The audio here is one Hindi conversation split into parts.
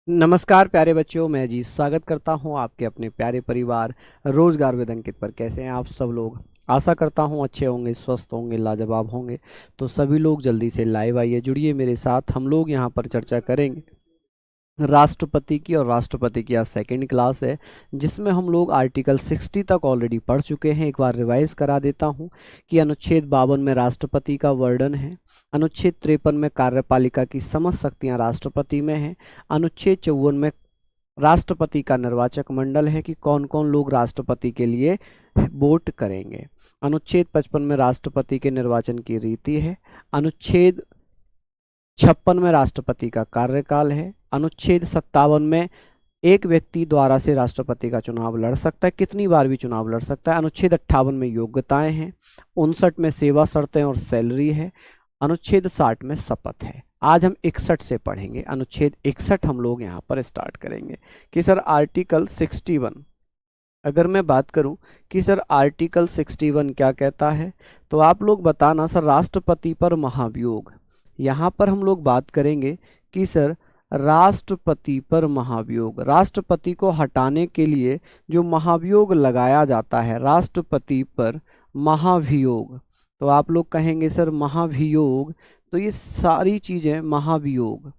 नमस्कार प्यारे बच्चों, मैं जी स्वागत करता हूं आपके अपने प्यारे परिवार रोजगार विद अंकित पर। कैसे हैं आप सब लोग? आशा करता हूं अच्छे होंगे, स्वस्थ होंगे, लाजवाब होंगे। तो सभी लोग जल्दी से लाइव आइए, जुड़िए मेरे साथ। हम लोग यहां पर चर्चा करेंगे राष्ट्रपति की, और राष्ट्रपति की आज सेकंड क्लास है, जिसमें हम लोग आर्टिकल 60 तक ऑलरेडी पढ़ चुके हैं। एक बार रिवाइज करा देता हूं कि अनुच्छेद 52 में राष्ट्रपति का वर्णन है, अनुच्छेद 53 में कार्यपालिका की समस्त शक्तियां राष्ट्रपति में है, अनुच्छेद 54 में राष्ट्रपति का निर्वाचक मंडल है कि कौन कौन लोग राष्ट्रपति के लिए वोट करेंगे, अनुच्छेद 55 में राष्ट्रपति के निर्वाचन की रीति है, अनुच्छेद 56 में राष्ट्रपति का कार्यकाल है, अनुच्छेद 57 में एक व्यक्ति द्वारा से राष्ट्रपति का चुनाव लड़ सकता है, कितनी बार भी चुनाव लड़ सकता है, अनुच्छेद 58 में योग्यताएं हैं, 59 में सेवा शर्तें और सैलरी है, अनुच्छेद 60 में शपथ है। आज हम 61 से पढ़ेंगे, अनुच्छेद 61 हम लोग यहाँ पर स्टार्ट करेंगे कि सर आर्टिकल 61, अगर मैं बात करूं कि सर आर्टिकल 61 क्या कहता है, तो आप लोग बताना सर। राष्ट्रपति पर महाभियोग, यहाँ पर हम लोग बात करेंगे कि सर राष्ट्रपति पर महाभियोग, राष्ट्रपति को हटाने के लिए जो महाभियोग लगाया जाता है, राष्ट्रपति पर महाभियोग, तो आप लोग कहेंगे सर महाभियोग, तो ये सारी चीजें महाभियोग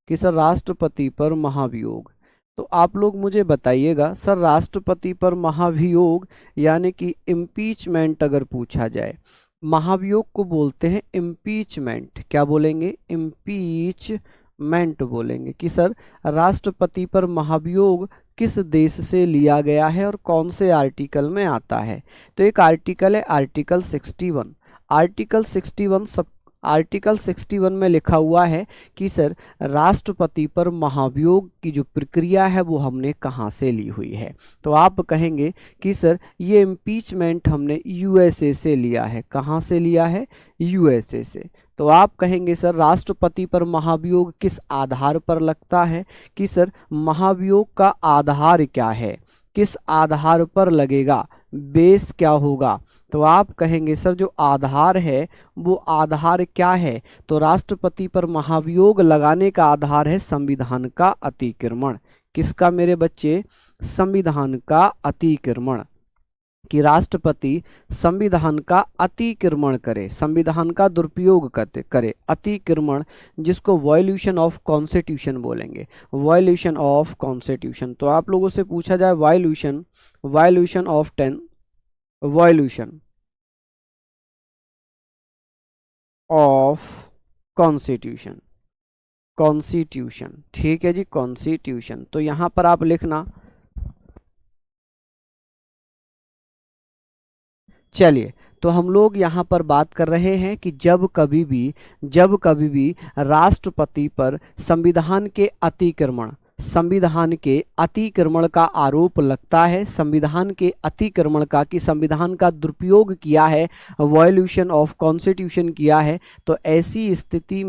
कि सर राष्ट्रपति पर महाभियोग। तो आप लोग मुझे बताइएगा सर, राष्ट्रपति पर महाभियोग यानी कि इम्पीचमेंट अगर पूछा जाए, महाभियोग को बोलते हैं इम्पीचमेंट। क्या बोलेंगे? इम्पीचमेंट बोलेंगे कि सर राष्ट्रपति पर महाभियोग किस देश से लिया गया है और कौन से आर्टिकल में आता है। तो एक आर्टिकल है आर्टिकल 61। आर्टिकल 61 में लिखा हुआ है कि सर राष्ट्रपति पर महाभियोग की जो प्रक्रिया है वो हमने कहाँ से ली हुई है। तो आप कहेंगे कि सर ये इम्पीचमेंट हमने यूएसए से लिया है। कहाँ से लिया है? यूएसए से। तो आप कहेंगे सर राष्ट्रपति पर महाभियोग किस आधार पर लगता है, कि सर महाभियोग का आधार क्या है, किस आधार पर लगेगा, बेस क्या होगा। तो आप कहेंगे सर जो आधार है वो आधार क्या है, तो राष्ट्रपति पर महाभियोग लगाने का आधार है संविधान का अतिक्रमण। किसका मेरे बच्चे? संविधान का अतिक्रमण, कि राष्ट्रपति संविधान का अतिक्रमण करे, संविधान का दुरुपयोग करे, अतिक्रमण, जिसको वायलेशन ऑफ कॉन्स्टिट्यूशन बोलेंगे, वायलेशन ऑफ कॉन्स्टिट्यूशन। तो आप लोगों से पूछा जाए violation of violation of constitution, ठीक है जी, कॉन्स्टिट्यूशन। तो यहां पर आप लिखना। चलिए, तो हम लोग यहाँ पर बात कर रहे हैं कि जब कभी भी राष्ट्रपति पर संविधान के अतिक्रमण का आरोप लगता है, संविधान के अतिक्रमण का, कि संविधान का दुरुपयोग किया है, वायलेशन ऑफ कॉन्स्टिट्यूशन किया है, तो ऐसी स्थिति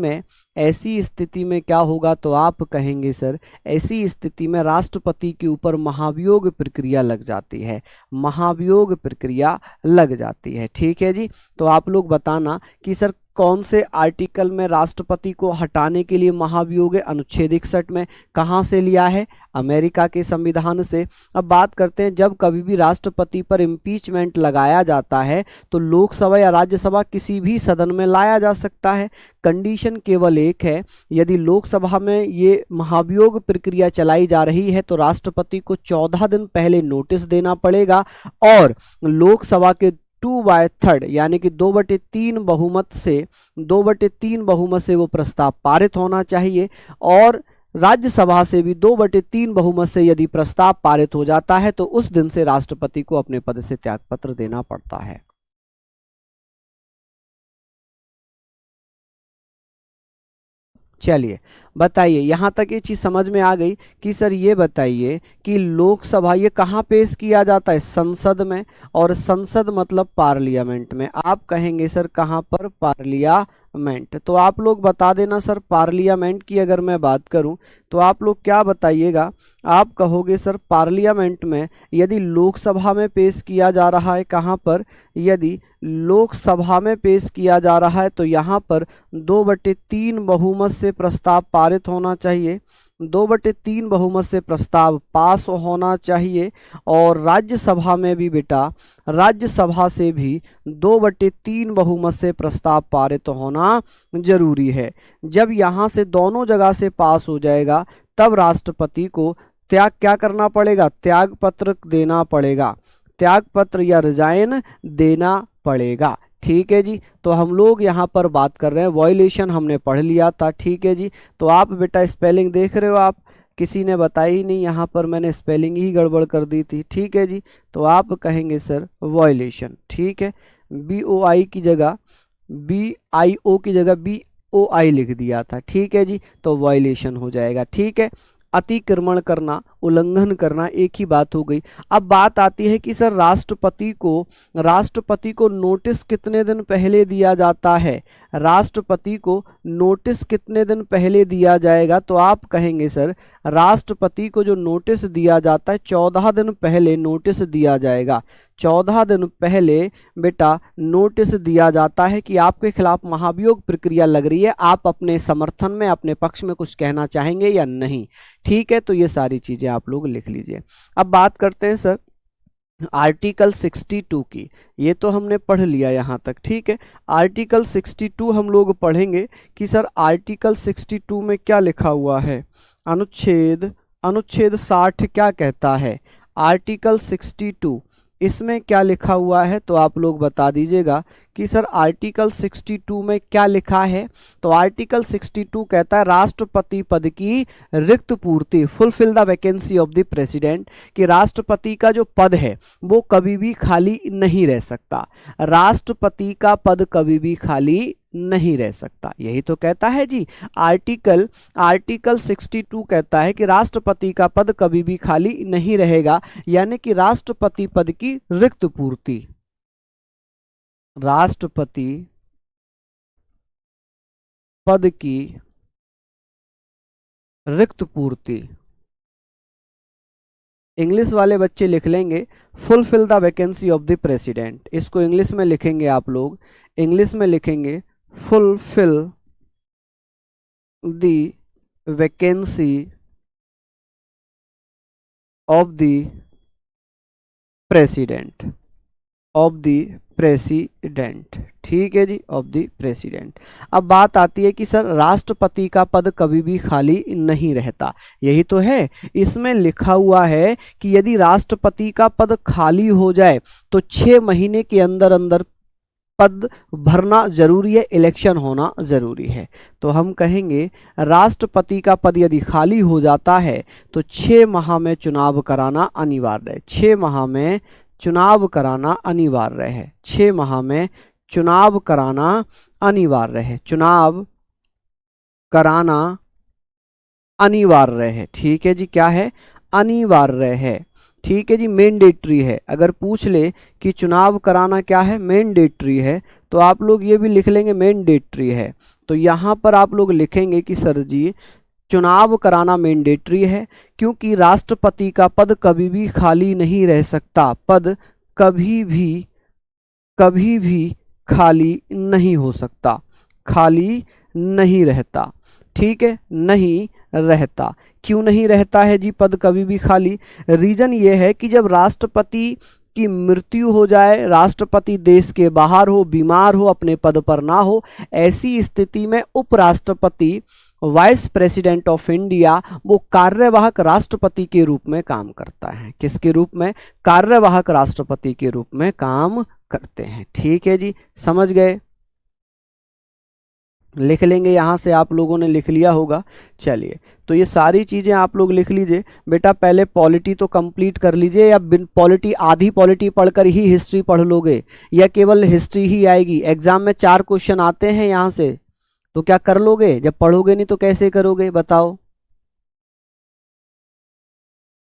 में क्या होगा, तो आप कहेंगे सर ऐसी स्थिति में राष्ट्रपति के ऊपर महाभियोग प्रक्रिया लग जाती है, महाभियोग प्रक्रिया लग जाती है। ठीक है जी। तो आप लोग बताना कि सर कौन से आर्टिकल में राष्ट्रपति को हटाने के लिए महाभियोग है? अनुच्छेद 61 में। कहां से लिया है? अमेरिका के संविधान से। अब बात करते हैं, जब कभी भी राष्ट्रपति पर इम्पीचमेंट लगाया जाता है तो लोकसभा या राज्यसभा किसी भी सदन में लाया जा सकता है। कंडीशन केवल एक है, यदि लोकसभा में ये महाभियोग प्रक्रिया चलाई जा रही है तो राष्ट्रपति को 14 दिन पहले नोटिस देना पड़ेगा, और लोकसभा के 2/3 यानी कि 2/3 बहुमत से वो प्रस्ताव पारित होना चाहिए, और राज्यसभा से भी 2/3 बहुमत से यदि प्रस्ताव पारित हो जाता है तो उस दिन से राष्ट्रपति को अपने पद से त्यागपत्र देना पड़ता है। चलिए बताइए, यहां तक ये चीज समझ में आ गई कि सर ये बताइए कि लोकसभा ये कहाँ पेश किया जाता है? संसद में, और संसद मतलब पार्लियामेंट में। आप कहेंगे सर कहाँ पर? पार्लियामेंट। तो आप लोग बता देना सर, पार्लियामेंट की अगर मैं बात करूं तो आप लोग क्या बताइएगा? आप कहोगे सर पार्लियामेंट में यदि लोकसभा में पेश किया जा रहा है, कहाँ पर? यदि लोकसभा में पेश किया जा रहा है तो यहाँ पर 2/3 बहुमत से प्रस्ताव पारित होना चाहिए, 2/3 बहुमत से प्रस्ताव पास होना चाहिए। और राज्यसभा में भी बेटा, राज्यसभा से भी 2/3 बहुमत से प्रस्ताव पारित होना जरूरी है। जब यहाँ से दोनों जगह से पास हो जाएगा तब राष्ट्रपति को त्याग क्या करना पड़ेगा, त्याग पत्र देना पड़ेगा, त्याग पत्र या रिजाइन देना पड़ेगा। ठीक है जी। तो हम लोग यहाँ पर बात कर रहे हैं, वॉयलेशन हमने पढ़ लिया था। ठीक है जी। तो आप बेटा स्पेलिंग देख रहे हो, आप किसी ने बताई ही नहीं, यहाँ पर मैंने स्पेलिंग ही गड़बड़ कर दी थी। ठीक है जी। तो आप कहेंगे सर वॉयलेशन। ठीक है, BOI की जगह BIO की जगह BOI लिख दिया था। ठीक है जी। तो वॉयलेशन हो जाएगा। ठीक है, अतिक्रमण करना, उल्लंघन करना, एक ही बात हो गई। अब बात आती है कि सर राष्ट्रपति को नोटिस कितने दिन पहले दिया जाता है, राष्ट्रपति को नोटिस कितने दिन पहले दिया जाएगा। तो आप कहेंगे सर राष्ट्रपति को जो नोटिस दिया जाता है 14 दिन पहले नोटिस दिया जाएगा। 14 दिन पहले बेटा नोटिस दिया जाता है कि आपके खिलाफ महाभियोग प्रक्रिया लग रही है, आप अपने समर्थन में, अपने पक्ष में कुछ कहना चाहेंगे या नहीं। ठीक है, तो ये सारी चीजें आप लोग लिख लीजिए। अब बात करते हैं सर आर्टिकल 62 की। ये तो हमने पढ़ लिया यहाँ तक। ठीक है, आर्टिकल 62 हम लोग पढ़ेंगे कि सर आर्टिकल 62 में क्या लिखा हुआ है। अनुच्छेद 60 क्या कहता है, आर्टिकल 62 इसमें क्या लिखा हुआ है, तो आप लोग बता दीजिएगा कि सर आर्टिकल 62 में क्या लिखा है। तो आर्टिकल 62 कहता है राष्ट्रपति पद की रिक्त पूर्ति, fulfil the vacancy of the president, कि राष्ट्रपति का जो पद है वो कभी भी खाली नहीं रह सकता, राष्ट्रपति का पद कभी भी खाली नहीं रह सकता। यही तो कहता है जी आर्टिकल 62 कहता है कि राष्ट्रपति का पद कभी भी खाली नहीं रहेगा, यानी कि राष्ट्रपति पद की रिक्त पूर्ति, राष्ट्रपति पद की रिक्त पूर्ति, इंग्लिश वाले बच्चे लिख लेंगे fulfil the vacancy of the president. इसको इंग्लिश में लिखेंगे आप लोग, इंग्लिश में लिखेंगे fulfil the vacancy of the president, of the president. ठीक है जी, ऑफ द प्रेसिडेंट। अब बात आती है कि सर राष्ट्रपति का पद कभी भी खाली नहीं रहता, यही तो है। इसमें लिखा हुआ है कि यदि राष्ट्रपति का पद खाली हो जाए तो 6 महीने के अंदर अंदर पद भरना जरूरी है, इलेक्शन होना जरूरी है। तो हम कहेंगे राष्ट्रपति का पद यदि खाली हो जाता है तो 6 माह में चुनाव कराना अनिवार्य है, 6 माह में चुनाव कराना अनिवार्य है, 6 माह में चुनाव कराना अनिवार्य है, चुनाव कराना अनिवार्य है। ठीक है जी, क्या है, अनिवार्य है। ठीक है जी, मैंडेटरी है। अगर पूछ ले कि चुनाव कराना क्या है, मैंडेटरी है, तो आप लोग ये भी लिख लेंगे मैंडेटरी है। तो यहाँ पर आप लोग लिखेंगे कि सर जी चुनाव कराना मैंडेटरी है, क्योंकि राष्ट्रपति का पद कभी भी खाली नहीं रह सकता, पद कभी भी खाली नहीं हो सकता, खाली नहीं रहता। ठीक है, नहीं रहता। क्यों नहीं रहता है जी पद कभी भी खाली? रीजन ये है कि जब राष्ट्रपति की मृत्यु हो जाए, राष्ट्रपति देश के बाहर हो, बीमार हो, अपने पद पर ना हो, ऐसी स्थिति में उपराष्ट्रपति, वाइस प्रेसिडेंट ऑफ इंडिया, वो कार्यवाहक राष्ट्रपति के रूप में काम करता है। किसके रूप में? कार्यवाहक राष्ट्रपति के रूप में काम करते हैं। ठीक है जी, समझ गए? लिख लेंगे, यहां से आप लोगों ने लिख लिया होगा। चलिए, तो ये सारी चीजें आप लोग लिख लीजिए। बेटा पहले पॉलिटी तो कंप्लीट कर लीजिए, या पॉलिटी आधी पॉलिटी पढ़कर ही हिस्ट्री पढ़ लोगे, या केवल हिस्ट्री ही आएगी? एग्जाम में 4 क्वेश्चन आते हैं यहां से, तो क्या कर लोगे? जब पढ़ोगे नहीं तो कैसे करोगे बताओ?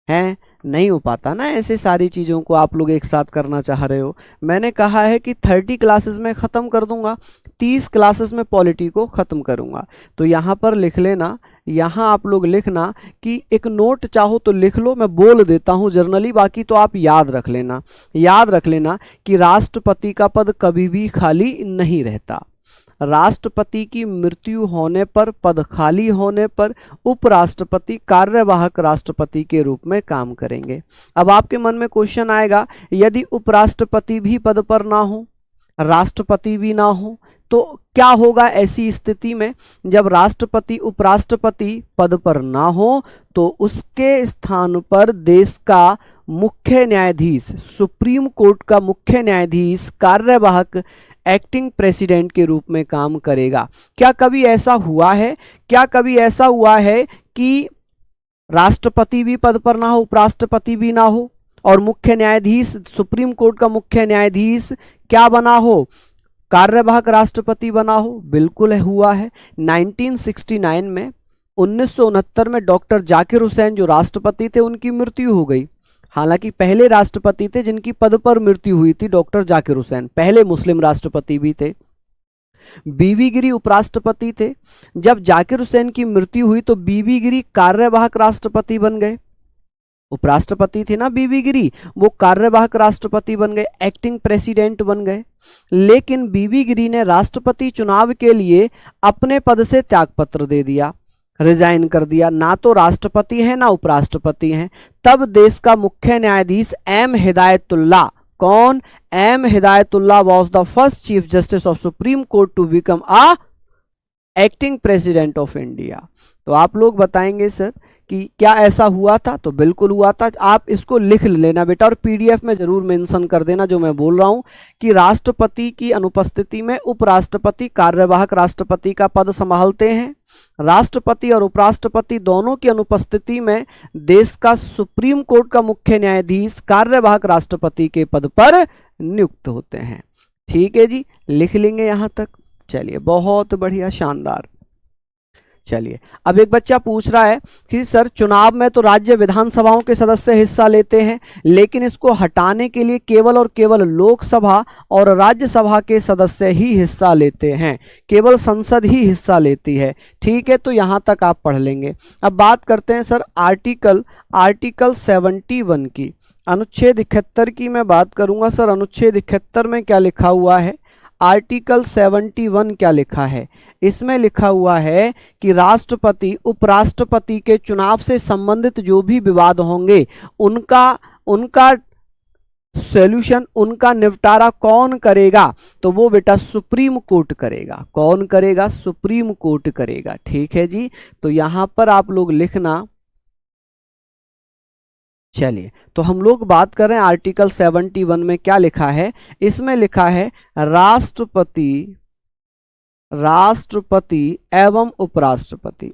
हैं, नहीं हो पाता ना ऐसे सारी चीज़ों को आप लोग एक साथ करना चाह रहे हो। मैंने कहा है कि 30 क्लासेस में ख़त्म कर दूंगा, 30 क्लासेस में पॉलिटी को ख़त्म करूंगा। तो यहाँ पर लिख लेना, यहाँ आप लोग लिखना कि एक नोट चाहो तो लिख लो, मैं बोल देता हूँ जर्नली, बाकी तो आप याद रख लेना। याद रख लेना कि राष्ट्रपति का पद कभी भी खाली नहीं रहता, राष्ट्रपति की मृत्यु होने पर, पद खाली होने पर उपराष्ट्रपति कार्यवाहक राष्ट्रपति के रूप में काम करेंगे। अब आपके मन में क्वेश्चन आएगा, यदि उपराष्ट्रपति भी पद पर ना हो, राष्ट्रपति भी ना हो, तो क्या होगा ऐसी स्थिति में? जब राष्ट्रपति उपराष्ट्रपति पद पर ना हो तो उसके स्थान पर देश का मुख्य न्यायाधीश, सुप्रीम कोर्ट का मुख्य न्यायाधीश कार्यवाहक एक्टिंग प्रेसिडेंट के रूप में काम करेगा। क्या कभी ऐसा हुआ है? क्या कभी ऐसा हुआ है कि राष्ट्रपति भी पद पर ना हो, उपराष्ट्रपति भी ना हो और मुख्य न्यायाधीश, सुप्रीम कोर्ट का मुख्य न्यायाधीश क्या बना हो? कार्यवाहक राष्ट्रपति बना हो? बिल्कुल हुआ है। 1969 में, 1969 में डॉक्टर जाकिर हुसैन जो राष्ट्रपति थे उनकी मृत्यु हो गई। हालांकि पहले राष्ट्रपति थे जिनकी पद पर मृत्यु हुई थी, डॉक्टर जाकिर हुसैन पहले मुस्लिम राष्ट्रपति भी थे। बीबी गिरी उपराष्ट्रपति थे। जब जाकिर हुसैन की मृत्यु हुई तो बीबी गिरी कार्यवाहक राष्ट्रपति बन गए। उपराष्ट्रपति थे ना बीबी गिरी, वो कार्यवाहक राष्ट्रपति बन गए, एक्टिंग प्रेसिडेंट बन गए। लेकिन बीबी गिरी ने राष्ट्रपति चुनाव के लिए अपने पद से त्यागपत्र दे दिया, रिजाइन कर दिया। ना तो राष्ट्रपति हैं ना उपराष्ट्रपति हैं। तब देश का मुख्य न्यायाधीश एम हिदायतुल्लाह, कौन? M Hidayatullah was the first chief justice of supreme court to become a acting president of India. तो आप लोग बताएंगे सर कि क्या ऐसा हुआ था? तो बिल्कुल हुआ था। आप इसको लिख लेना बेटा और पीडीएफ में जरूर मेंशन कर देना जो मैं बोल रहा हूं कि राष्ट्रपति की अनुपस्थिति में उपराष्ट्रपति कार्यवाहक राष्ट्रपति का पद संभालते हैं। राष्ट्रपति और उपराष्ट्रपति दोनों की अनुपस्थिति में देश का सुप्रीम कोर्ट का मुख्य न्यायाधीश कार्यवाहक राष्ट्रपति के पद पर नियुक्त होते हैं। ठीक है जी, लिख लेंगे यहां तक। चलिए, बहुत बढ़िया, शानदार। चलिए, अब एक बच्चा पूछ रहा है कि सर चुनाव में तो राज्य विधानसभाओं के सदस्य हिस्सा लेते हैं, लेकिन इसको हटाने के लिए केवल और केवल लोकसभा और राज्यसभा के सदस्य ही हिस्सा लेते हैं, केवल संसद ही हिस्सा लेती है। ठीक है, तो यहां तक आप पढ़ लेंगे। अब बात करते हैं सर आर्टिकल 71 की, अनुच्छेद 71 की मैं बात करूंगा। सर अनुच्छेद 71 में क्या लिखा हुआ है? आर्टिकल 71 क्या लिखा है? इसमें लिखा हुआ है कि राष्ट्रपति उपराष्ट्रपति के चुनाव से संबंधित जो भी विवाद होंगे उनका सॉल्यूशन, उनका निपटारा कौन करेगा? तो वो बेटा सुप्रीम कोर्ट करेगा। कौन करेगा? सुप्रीम कोर्ट करेगा। ठीक है जी, तो यहां पर आप लोग लिखना। चलिए, तो हम लोग बात कर रहे हैं आर्टिकल 71 में क्या लिखा है। इसमें लिखा है राष्ट्रपति एवं उपराष्ट्रपति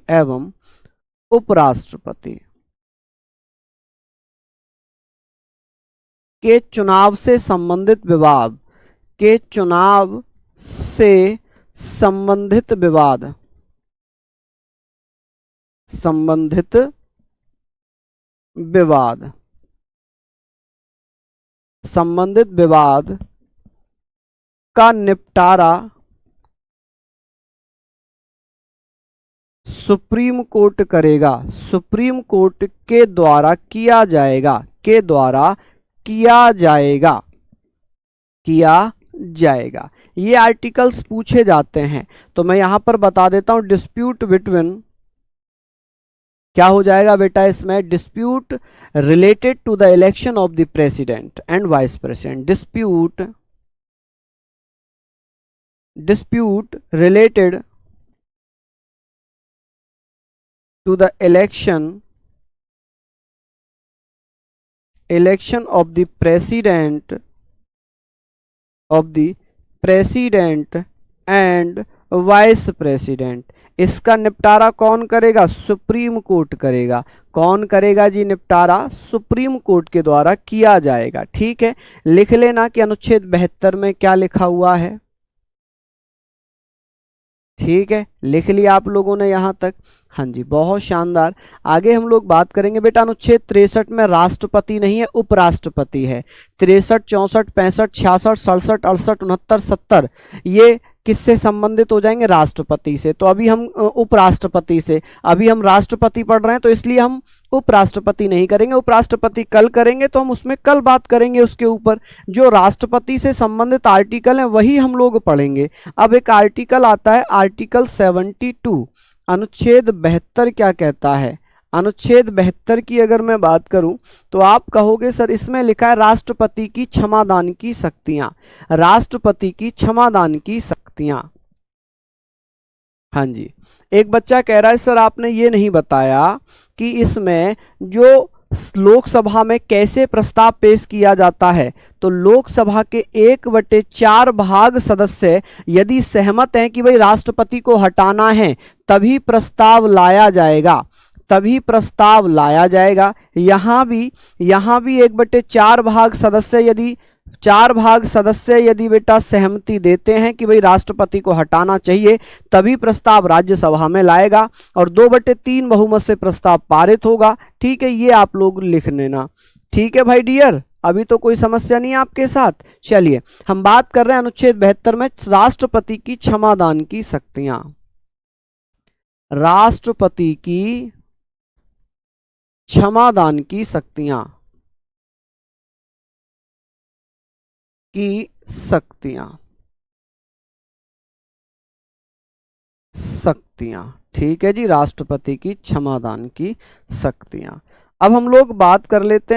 के चुनाव से संबंधित विवाद का निपटारा सुप्रीम कोर्ट करेगा। सुप्रीम कोर्ट के द्वारा किया जाएगा। ये आर्टिकल्स पूछे जाते हैं, तो मैं यहां पर बता देता हूं। डिस्प्यूट बिटवीन, क्या हो जाएगा बेटा इसमें? Dispute related to the election of the president and vice president. Dispute related to the election of the president and vice president। इसका निपटारा कौन करेगा? सुप्रीम कोर्ट करेगा। कौन करेगा जी निपटारा? सुप्रीम कोर्ट के द्वारा किया जाएगा। ठीक है, लिख लेना कि अनुच्छेद 72 में क्या लिखा हुआ है। ठीक है, लिख लिया आप लोगों ने यहां तक। हाँ जी, बहुत शानदार। आगे हम लोग बात करेंगे बेटा अनुच्छेद 63 में राष्ट्रपति नहीं है, उपराष्ट्रपति है। 63, 64, 65, 66, 67, 68, 69, 70 ये किससे संबंधित हो जाएंगे, राष्ट्रपति से। तो अभी हम उपराष्ट्रपति से, अभी हम राष्ट्रपति पढ़ रहे हैं तो इसलिए हम उपराष्ट्रपति नहीं करेंगे, उपराष्ट्रपति कल करेंगे, तो हम उसमें कल बात करेंगे उसके ऊपर। जो राष्ट्रपति से संबंधित आर्टिकल है वही हम लोग पढ़ेंगे। अब एक आर्टिकल आता है आर्टिकल 72, अनुच्छेद 72 क्या कहता है। अनुच्छेद 72 की अगर मैं बात करूं तो आप कहोगे सर इसमें लिखा है राष्ट्रपति की क्षमादान की शक्तियां, राष्ट्रपति की क्षमादान की शक्तियां। हाँ जी, एक बच्चा कह रहा है सर आपने ये नहीं बताया कि इसमें जो लोकसभा में कैसे प्रस्ताव पेश किया जाता है। तो लोकसभा के 1/4 भाग सदस्य यदि सहमत हैं कि भाई राष्ट्रपति को हटाना है तभी प्रस्ताव लाया जाएगा, तभी प्रस्ताव लाया जाएगा। यहाँ भी 1/4 भाग सदस्य यदि 4 भाग सदस्य यदि बेटा सहमति देते हैं कि भाई राष्ट्रपति को हटाना चाहिए तभी प्रस्ताव राज्यसभा में लाएगा, और 2/3 बहुमत से प्रस्ताव पारित होगा। ठीक है, ये आप लोग लिख लेना। ठीक है भाई डियर, अभी तो कोई समस्या नहीं है आपके साथ। चलिए हम बात कर रहे हैं अनुच्छेद 72 में राष्ट्रपति की क्षमादान की शक्तियां। राष्ट्रपति की क्षमादान की शक्तियां शक्तियां। ठीक है जी, राष्ट्रपति की क्षमादान की शक्तियां। अब हम लोग बात कर लेते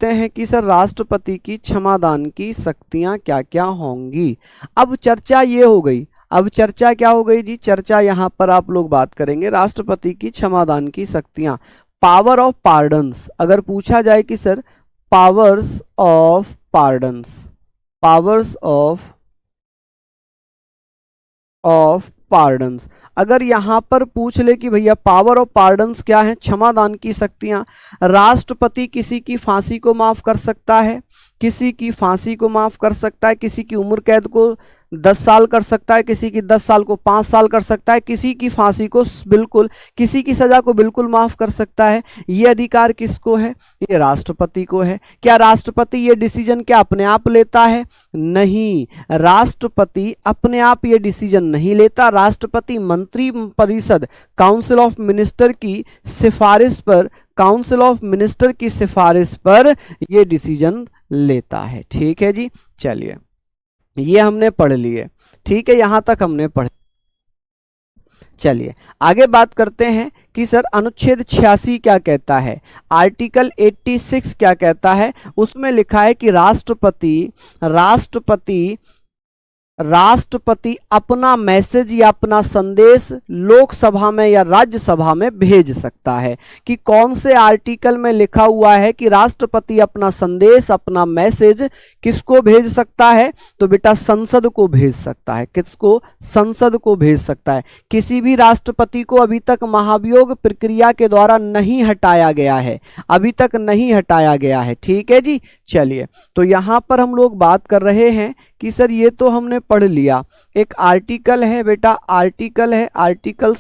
हैं कि सर राष्ट्रपति की क्षमादान की शक्तियां क्या क्या होंगी। अब चर्चा ये हो गई, अब चर्चा क्या हो गई जी, चर्चा यहां पर आप लोग बात करेंगे राष्ट्रपति की क्षमादान की शक्तियां। पावर ऑफ पार्डन्स, अगर पूछा जाए कि sir powers of pardons, powers of pardons, अगर यहां पर पूछ ले कि भैया पावर ऑफ पार्डन्स क्या है, क्षमादान की शक्तियां। राष्ट्रपति किसी की फांसी को माफ कर सकता है, किसी की फांसी को माफ कर सकता है, किसी की उम्र कैद को 10 साल कर सकता है, किसी की 10 साल को 5 साल कर सकता है, किसी की फांसी को बिल्कुल, किसी की सजा को बिल्कुल माफ कर सकता है। ये अधिकार किसको है, ये राष्ट्रपति को है। क्या राष्ट्रपति ये डिसीजन क्या अपने आप लेता है, नहीं, राष्ट्रपति अपने आप ये डिसीजन नहीं लेता। राष्ट्रपति मंत्री परिषद काउंसिल ऑफ मिनिस्टर की सिफारिश पर, काउंसिल ऑफ मिनिस्टर की सिफारिश पर ये डिसीजन लेता है। ठीक है जी, चलिए ये हमने पढ़ लिए। ठीक है, यहां तक हमने पढ़। चलिए आगे बात करते हैं कि सर अनुच्छेद 86 क्या कहता है, आर्टिकल 86 क्या कहता है। उसमें लिखा है कि राष्ट्रपति अपना मैसेज या अपना संदेश लोकसभा में या राज्यसभा में भेज सकता है। कि कौन से आर्टिकल में लिखा हुआ है कि राष्ट्रपति अपना संदेश, अपना मैसेज किसको भेज सकता है, तो बेटा संसद को भेज सकता है। किसको, संसद को भेज सकता है। किसी भी राष्ट्रपति को अभी तक महाभियोग प्रक्रिया के द्वारा नहीं हटाया गया है, अभी तक नहीं हटाया गया है। ठीक है जी, चलिए तो यहां पर हम लोग बात कर रहे हैं कि सर ये तो हमने पढ़ लिया। एक आर्टिकल है बेटा, आर्टिकल है आर्टिकल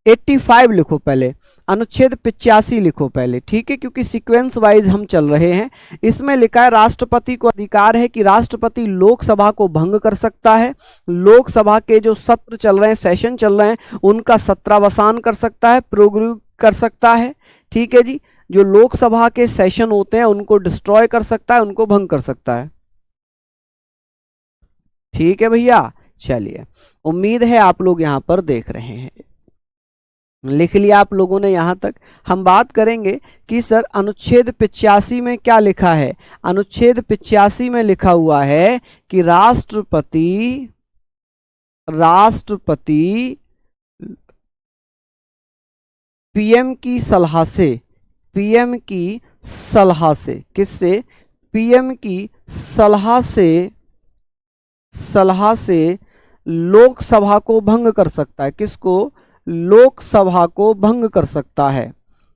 85 लिखो पहले, अनुच्छेद 85 लिखो पहले। ठीक है, क्योंकि सीक्वेंस वाइज हम चल रहे हैं। इसमें लिखा है राष्ट्रपति को अधिकार है कि राष्ट्रपति लोकसभा को भंग कर सकता है, लोकसभा के जो सत्र चल रहे हैं, सेशन चल रहे हैं, उनका सत्रावसान कर सकता है, प्रोग्राम कर सकता है। ठीक है जी, जो लोकसभा के सेशन होते हैं उनको डिस्ट्रॉय कर सकता है, उनको भंग कर सकता है। ठीक है भैया, चलिए उम्मीद है आप लोग यहां पर देख रहे हैं, लिख लिया आप लोगों ने यहां तक। हम बात करेंगे कि सर अनुच्छेद 85 में क्या लिखा है। अनुच्छेद 85 में लिखा हुआ है कि राष्ट्रपति पीएम की सलाह से, पीएम की सलाह से, किससे, पीएम की सलाह से लोकसभा को भंग कर सकता है। किसको, लोकसभा को भंग कर सकता है,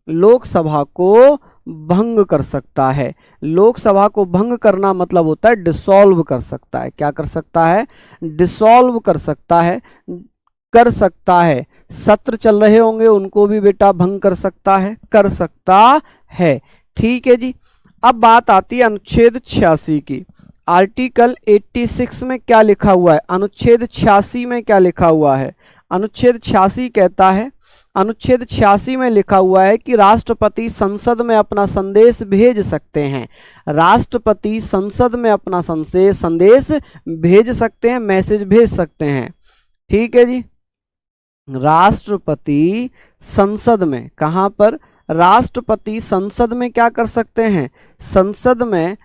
लोकसभा को भंग कर सकता है। लोकसभा को भंग करना मतलब होता है डिसॉल्व कर सकता है। क्या कर सकता है, डिसॉल्व कर सकता है, कर सकता है। सत्र चल रहे होंगे उनको भी बेटा भंग कर सकता है, कर सकता है। ठीक है जी, अब बात आती है अनुच्छेद 86 की। आर्टिकल 86 में क्या लिखा हुआ है, अनुच्छेद 86 में क्या लिखा हुआ है। अनुच्छेद 86 कहता है, अनुच्छेद 86 में लिखा हुआ है कि राष्ट्रपति संसद में अपना संदेश भेज सकते हैं। राष्ट्रपति संसद में अपना संदेश भेज सकते हैं, मैसेज भेज सकते हैं। ठीक है जी। राष्ट्रपति संसद में, कहां पर, राष्ट्रपति संसद में क्या कर सकते हैं, संसद में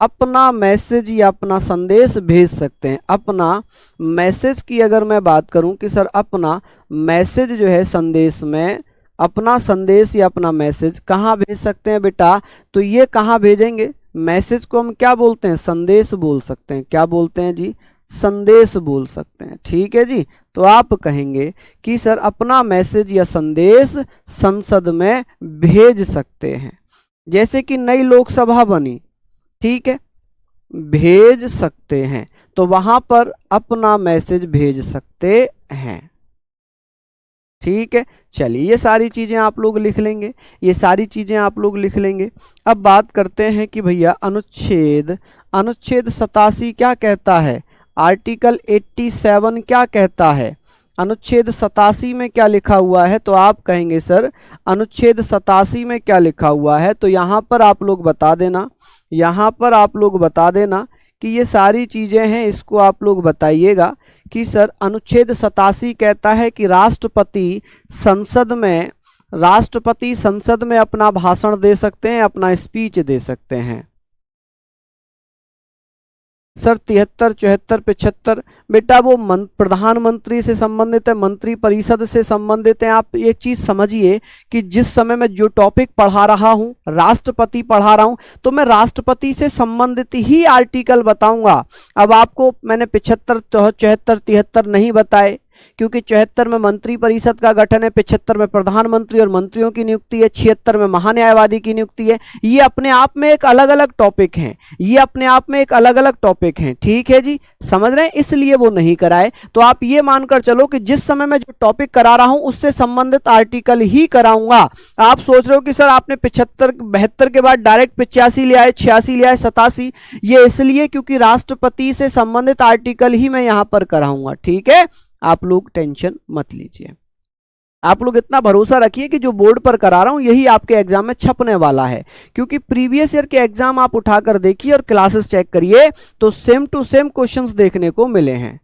अपना मैसेज या अपना संदेश भेज सकते हैं। अपना मैसेज की अगर मैं बात करूं कि सर अपना मैसेज जो है संदेश में, अपना संदेश या अपना मैसेज कहाँ भेज सकते हैं बेटा, तो ये कहाँ भेजेंगे, मैसेज को हम क्या बोलते हैं, संदेश बोल सकते हैं। क्या बोलते हैं जी, संदेश बोल सकते हैं। ठीक है जी। तो आप कहेंगे कि सर अपना मैसेज या संदेश संसद में भेज सकते हैं। जैसे कि नई लोकसभा बनी, ठीक है, भेज सकते हैं, तो वहां पर अपना मैसेज भेज सकते हैं। ठीक है, चलिए ये सारी चीजें आप लोग लिख लेंगे, ये सारी चीजें आप लोग लिख लेंगे। अब बात करते हैं कि भैया अनुच्छेद, अनुच्छेद 87 क्या कहता है, आर्टिकल 87 क्या कहता है, अनुच्छेद 87 में क्या लिखा हुआ है। तो आप कहेंगे सर अनुच्छेद 87 में क्या लिखा हुआ है, तो यहाँ पर आप लोग बता देना, यहाँ पर आप लोग बता देना कि ये सारी चीजें हैं, इसको आप लोग बताइएगा कि सर अनुच्छेद 87 कहता है कि राष्ट्रपति संसद में, राष्ट्रपति संसद में अपना भाषण दे सकते हैं, अपना स्पीच दे सकते हैं। सर 73, 74, 75 बेटा वो प्रधानमंत्री से संबंधित है, मंत्री परिषद से संबंधित है। आप एक चीज समझिए कि जिस समय मैं जो टॉपिक पढ़ा रहा हूं, राष्ट्रपति पढ़ा रहा हूं, तो मैं राष्ट्रपति से संबंधित ही आर्टिकल बताऊंगा। अब आपको मैंने 75, 74, 73 नहीं बताए, क्योंकि 74 में मंत्री परिषद का गठन है, 75 में प्रधानमंत्री और मंत्रियों की नियुक्ति है, 76 में महान्यायवादी की नियुक्ति है। ये अपने आप में एक अलग अलग टॉपिक हैं, ये अपने आप में एक अलग अलग टॉपिक हैं। ठीक है जी, समझ रहे हैं, इसलिए वो नहीं कराए। तो आप ये मानकर चलो कि जिस समय मैं जो टॉपिक करा रहा हूं उससे संबंधित आर्टिकल ही कराऊंगा। आप सोच रहे हो कि सर आपने 75, 72 के बाद डायरेक्ट 85 ले आए, 86 ले आए, 87, ये इसलिए क्योंकि राष्ट्रपति से संबंधित आर्टिकल ही मैं यहां पर कराऊंगा। ठीक है, आप लोग टेंशन मत लीजिए, आप लोग इतना भरोसा रखिए कि जो बोर्ड पर करा रहा हूं यही आपके एग्जाम में छपने वाला है। क्योंकि प्रीवियस ईयर के एग्जाम आप उठाकर देखिए और क्लासेस चेक करिए तो सेम टू सेम क्वेश्चंस देखने को मिले हैं।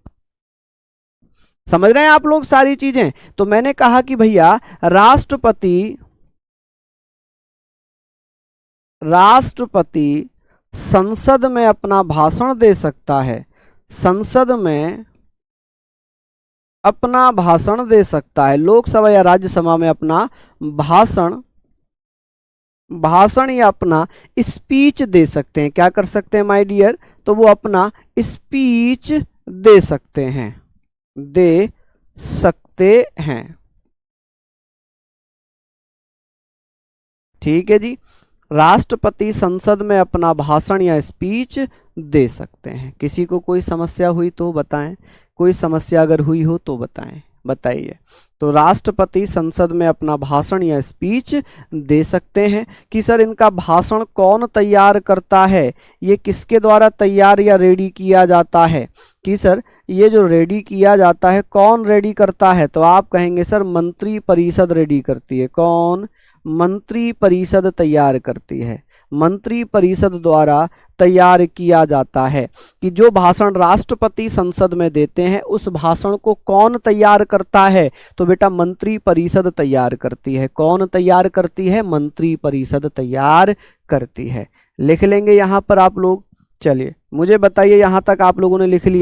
समझ रहे हैं आप लोग सारी चीजें। तो मैंने कहा कि भैया राष्ट्रपति, राष्ट्रपति संसद में अपना भाषण दे सकता है, संसद में अपना भाषण दे सकता है, लोकसभा या राज्यसभा में अपना भाषण, भाषण या अपना स्पीच दे सकते हैं। क्या कर सकते हैं माय डियर, तो वो अपना स्पीच दे सकते हैं, दे सकते हैं। ठीक है जी, राष्ट्रपति संसद में अपना भाषण या स्पीच दे सकते हैं। किसी को कोई समस्या हुई तो बताएं, कोई समस्या अगर हुई हो तो बताएं, बताइए। तो राष्ट्रपति संसद में अपना भाषण या स्पीच दे सकते हैं। कि सर इनका भाषण कौन तैयार करता है, ये किसके द्वारा तैयार या रेडी किया जाता है, कि सर ये जो रेडी किया जाता है कौन रेडी करता है, तो आप कहेंगे सर मंत्री परिषद रेडी करती है। कौन, मंत्री परिषद तैयार करती है, मंत्री परिषद द्वारा तैयार किया जाता है। कि जो भाषण राष्ट्रपति संसद में देते हैं उस भाषण को कौन तैयार करता है, तो बेटा मंत्री परिषद तैयार करती है। कौन तैयार करती है, मंत्री परिषद तैयार करती है। लिख लेंगे यहां पर आप लोग। चलिए मुझे बताइए यहां तक आप लोगों ने लिख लिया।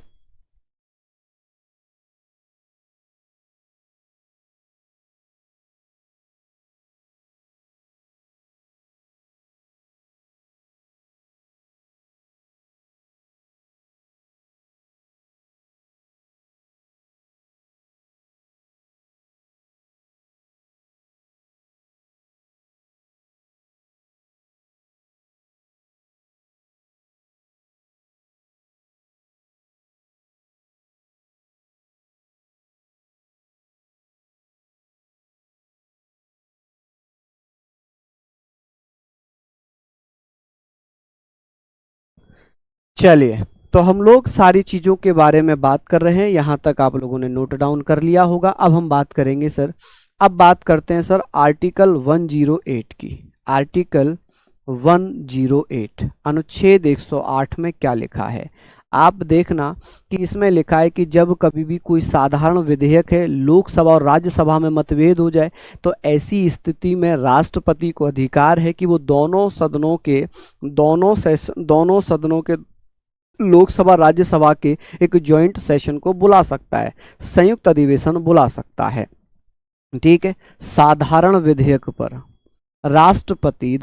चलिए, तो हम लोग सारी चीज़ों के बारे में बात कर रहे हैं, यहाँ तक आप लोगों ने नोट डाउन कर लिया होगा। अब हम बात करेंगे सर, अब बात करते हैं सर आर्टिकल 108 की। आर्टिकल 108 अनुच्छेद 108 में क्या लिखा है, आप देखना कि इसमें लिखा है कि जब कभी भी कोई साधारण विधेयक है लोकसभा और राज्यसभा में मतभेद हो जाए तो ऐसी स्थिति में राष्ट्रपति को अधिकार है कि वो दोनों सदनों के लोकसभा राज्यसभा के एक जॉइंट सेशन को बुला सकता है, संयुक्त अधिवेशन बुला सकता है। ठीक है, साधारण विधेयक पर राष्ट्रपति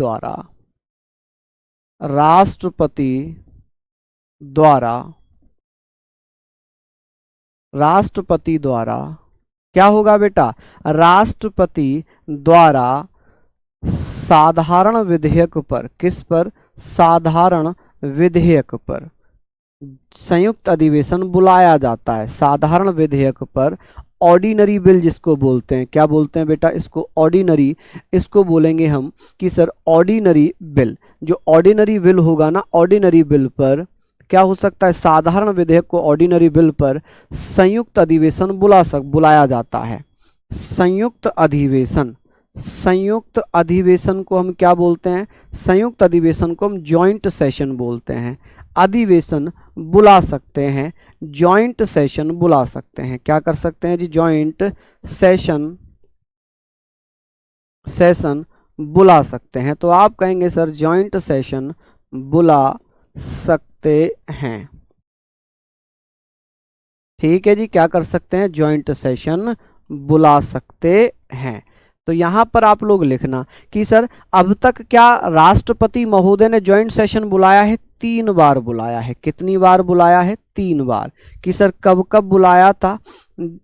द्वारा क्या होगा बेटा, राष्ट्रपति द्वारा साधारण विधेयक पर, किस पर, साधारण विधेयक पर संयुक्त अधिवेशन बुलाया जाता है। साधारण विधेयक पर ऑर्डिनरी बिल जिसको बोलते हैं, क्या बोलते हैं बेटा, इसको ऑर्डिनरी, इसको बोलेंगे हम कि सर ऑर्डिनरी बिल। जो ऑर्डिनरी बिल होगा ना, ऑर्डिनरी बिल पर क्या हो सकता है, साधारण विधेयक को ऑर्डिनरी बिल पर संयुक्त अधिवेशन बुलाया जाता है। संयुक्त अधिवेशन को हम क्या बोलते हैं, संयुक्त अधिवेशन को हम जॉइंट सेशन बोलते हैं। अधिवेशन बुला सकते हैं, जॉइंट सेशन बुला सकते हैं, क्या कर सकते हैं जी, जॉइंट सेशन बुला सकते हैं। तो आप कहेंगे सर जॉइंट सेशन बुला सकते हैं। ठीक है जी, क्या कर सकते हैं, जॉइंट सेशन बुला सकते हैं। तो यहां पर आप लोग लिखना कि सर अब तक क्या राष्ट्रपति महोदय ने जॉइंट सेशन बुलाया है, 3 बार बुलाया है। कितनी बार बुलाया है, 3 बार। कि सर कब कब बुलाया था,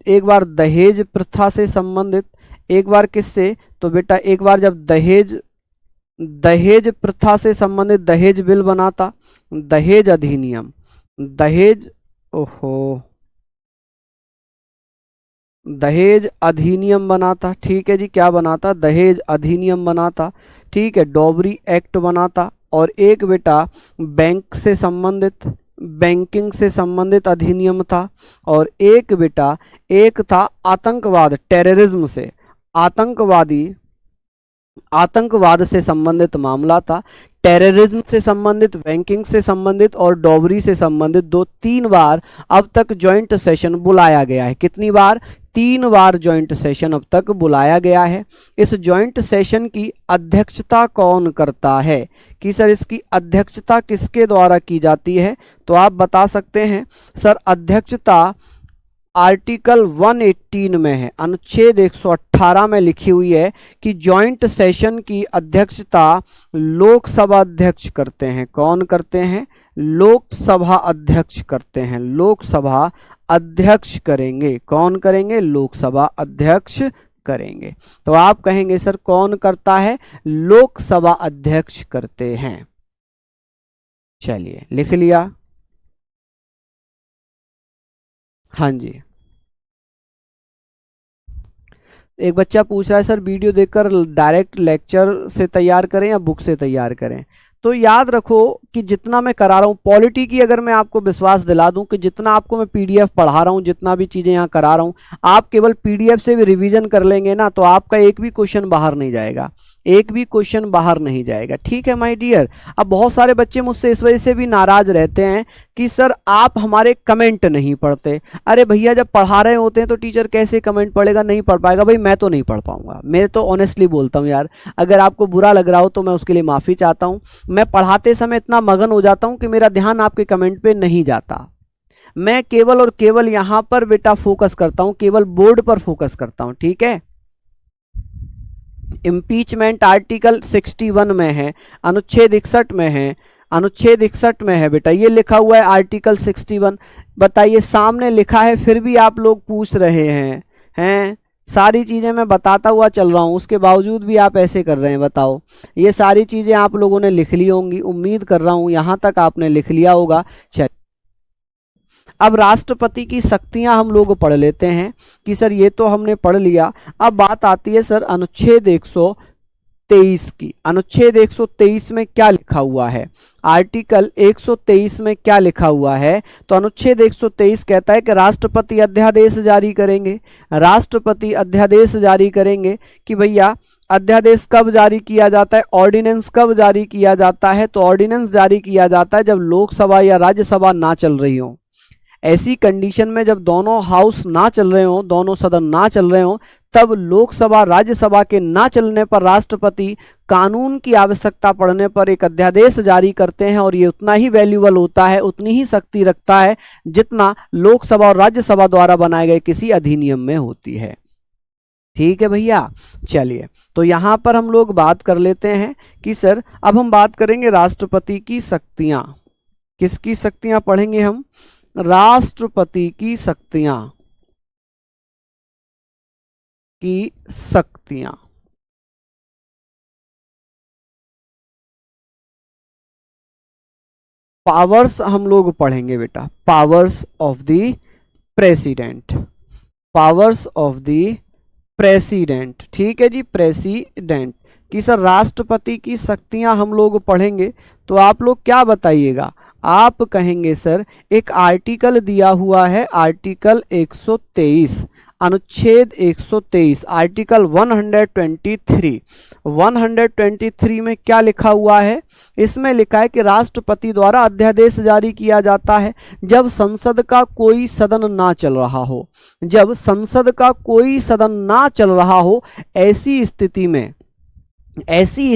एक बार दहेज प्रथा से संबंधित, एक बार किससे, तो बेटा एक बार जब दहेज प्रथा से संबंधित दहेज बिल बना था, दहेज अधिनियम, दहेज अधिनियम बना था। ठीक है जी, क्या बना था, दहेज अधिनियम बना था। ठीक है, डॉबरी एक्ट बना था। और एक बेटा बैंकिंग से संबंधित अधिनियम था। और एक बेटा एक था आतंकवाद, टेररिज्म से, आतंकवाद से संबंधित मामला था। टेररिज्म से संबंधित, बैंकिंग से संबंधित और डॉबरी से संबंधित 2-3 बार अब तक जॉइंट सेशन बुलाया गया है। कितनी बार, 3 बार जॉइंट सेशन अब तक बुलाया गया है। इस जॉइंट सेशन की अध्यक्षता कौन करता है, कि सर इसकी अध्यक्षता किसके द्वारा की जाती है, तो आप बता सकते हैं सर अध्यक्षता आर्टिकल 118 में है, अनुच्छेद 118 में लिखी हुई है कि जॉइंट सेशन की अध्यक्षता लोकसभा अध्यक्ष करते हैं। कौन करते हैं, लोकसभा अध्यक्ष करते हैं। लोकसभा अध्यक्ष करेंगे, कौन करेंगे, लोकसभा अध्यक्ष करेंगे। तो आप कहेंगे सर कौन करता है, लोकसभा अध्यक्ष करते हैं। चलिए लिख लिया, हाँ जी। एक बच्चा पूछ रहा है सर वीडियो देखकर डायरेक्ट लेक्चर से तैयार करें या बुक से तैयार करें। तो याद रखो कि जितना मैं करा रहा हूँ, पॉलिटी की अगर मैं आपको विश्वास दिला दूं कि जितना आपको मैं पीडीएफ पढ़ा रहा हूँ, जितना भी चीज़ें यहाँ करा रहा हूँ, आप केवल पीडीएफ से भी रिवीजन कर लेंगे ना, तो आपका एक भी क्वेश्चन बाहर नहीं जाएगा, एक भी क्वेश्चन बाहर नहीं जाएगा। ठीक है माय डियर। अब बहुत सारे बच्चे मुझसे इस वजह से भी नाराज रहते हैं कि सर आप हमारे कमेंट नहीं पढ़ते। अरे भैया जब पढ़ा रहे होते हैं तो टीचर कैसे कमेंट पढ़ेगा, नहीं पढ़ पाएगा। भाई मैं तो नहीं पढ़ पाऊंगा, मैं तो ऑनेस्टली बोलता हूँ यार, अगर आपको बुरा लग रहा हो तो मैं उसके लिए माफ़ी चाहता हूँ। मैं पढ़ाते समय इतना मगन हो जाता हूँ कि मेरा ध्यान आपके कमेंट पे नहीं जाता। मैं केवल और केवल यहाँ पर बेटा फोकस करता हूँ, केवल बोर्ड पर फोकस करता हूँ। ठीक है, इम्पीचमेंट आर्टिकल 61 में है, अनुच्छेद 61 में है, अनुच्छेद 61 में है बेटा, ये लिखा हुआ है आर्टिकल 61। बताइए, सामने लिखा है फिर भी आप लोग पूछ रहे हैं सारी चीज़ें मैं बताता हुआ चल रहा हूँ, उसके बावजूद भी आप ऐसे कर रहे हैं। बताओ, ये सारी चीज़ें आप लोगों ने लिख ली होंगी, उम्मीद कर रहा हूँ यहाँ तक आपने लिख लिया होगा। चल अब राष्ट्रपति की शक्तियां हम लोग पढ़ लेते हैं कि सर ये तो हमने पढ़ लिया। अब बात आती है सर अनुच्छेद 123 की, अनुच्छेद 123 में क्या लिखा हुआ है, आर्टिकल 123 में क्या लिखा हुआ है, तो अनुच्छेद 123 कहता है कि राष्ट्रपति अध्यादेश जारी करेंगे। राष्ट्रपति अध्यादेश जारी करेंगे कि भैया अध्यादेश कब जारी किया जाता है, ऑर्डिनेंस कब जारी किया जाता है, तो ऑर्डिनेंस जारी किया जाता है जब लोकसभा या राज्यसभा ना चल रही हो। ऐसी कंडीशन में जब दोनों हाउस ना चल रहे हो, दोनों सदन ना चल रहे हो, तब लोकसभा राज्यसभा के ना चलने पर राष्ट्रपति कानून की आवश्यकता पड़ने पर एक अध्यादेश जारी करते हैं, और ये उतना ही वैल्यूएबल होता है, उतनी ही शक्ति रखता है जितना लोकसभा और राज्यसभा द्वारा बनाए गए किसी अधिनियम में होती है। ठीक है भैया, चलिए तो यहां पर हम लोग बात कर लेते हैं कि सर अब हम बात करेंगे राष्ट्रपति की शक्तियां। किसकी शक्तियां पढ़ेंगे हम, राष्ट्रपति की शक्तियां, की शक्तियां। पावर्स हम लोग पढ़ेंगे बेटा, powers of the president, powers of the president. ठीक है जी, प्रेसिडेंट कि सर राष्ट्रपति की शक्तियां हम लोग पढ़ेंगे, तो आप लोग क्या बताइएगा, आप कहेंगे सर एक आर्टिकल दिया हुआ है, आर्टिकल 123, अनुच्छेद 123, आर्टिकल 123, 123 में क्या लिखा हुआ है, इसमें लिखा है कि राष्ट्रपति द्वारा अध्यादेश जारी किया जाता है जब संसद का कोई सदन ना चल रहा हो, जब संसद का कोई सदन ना चल रहा हो, ऐसी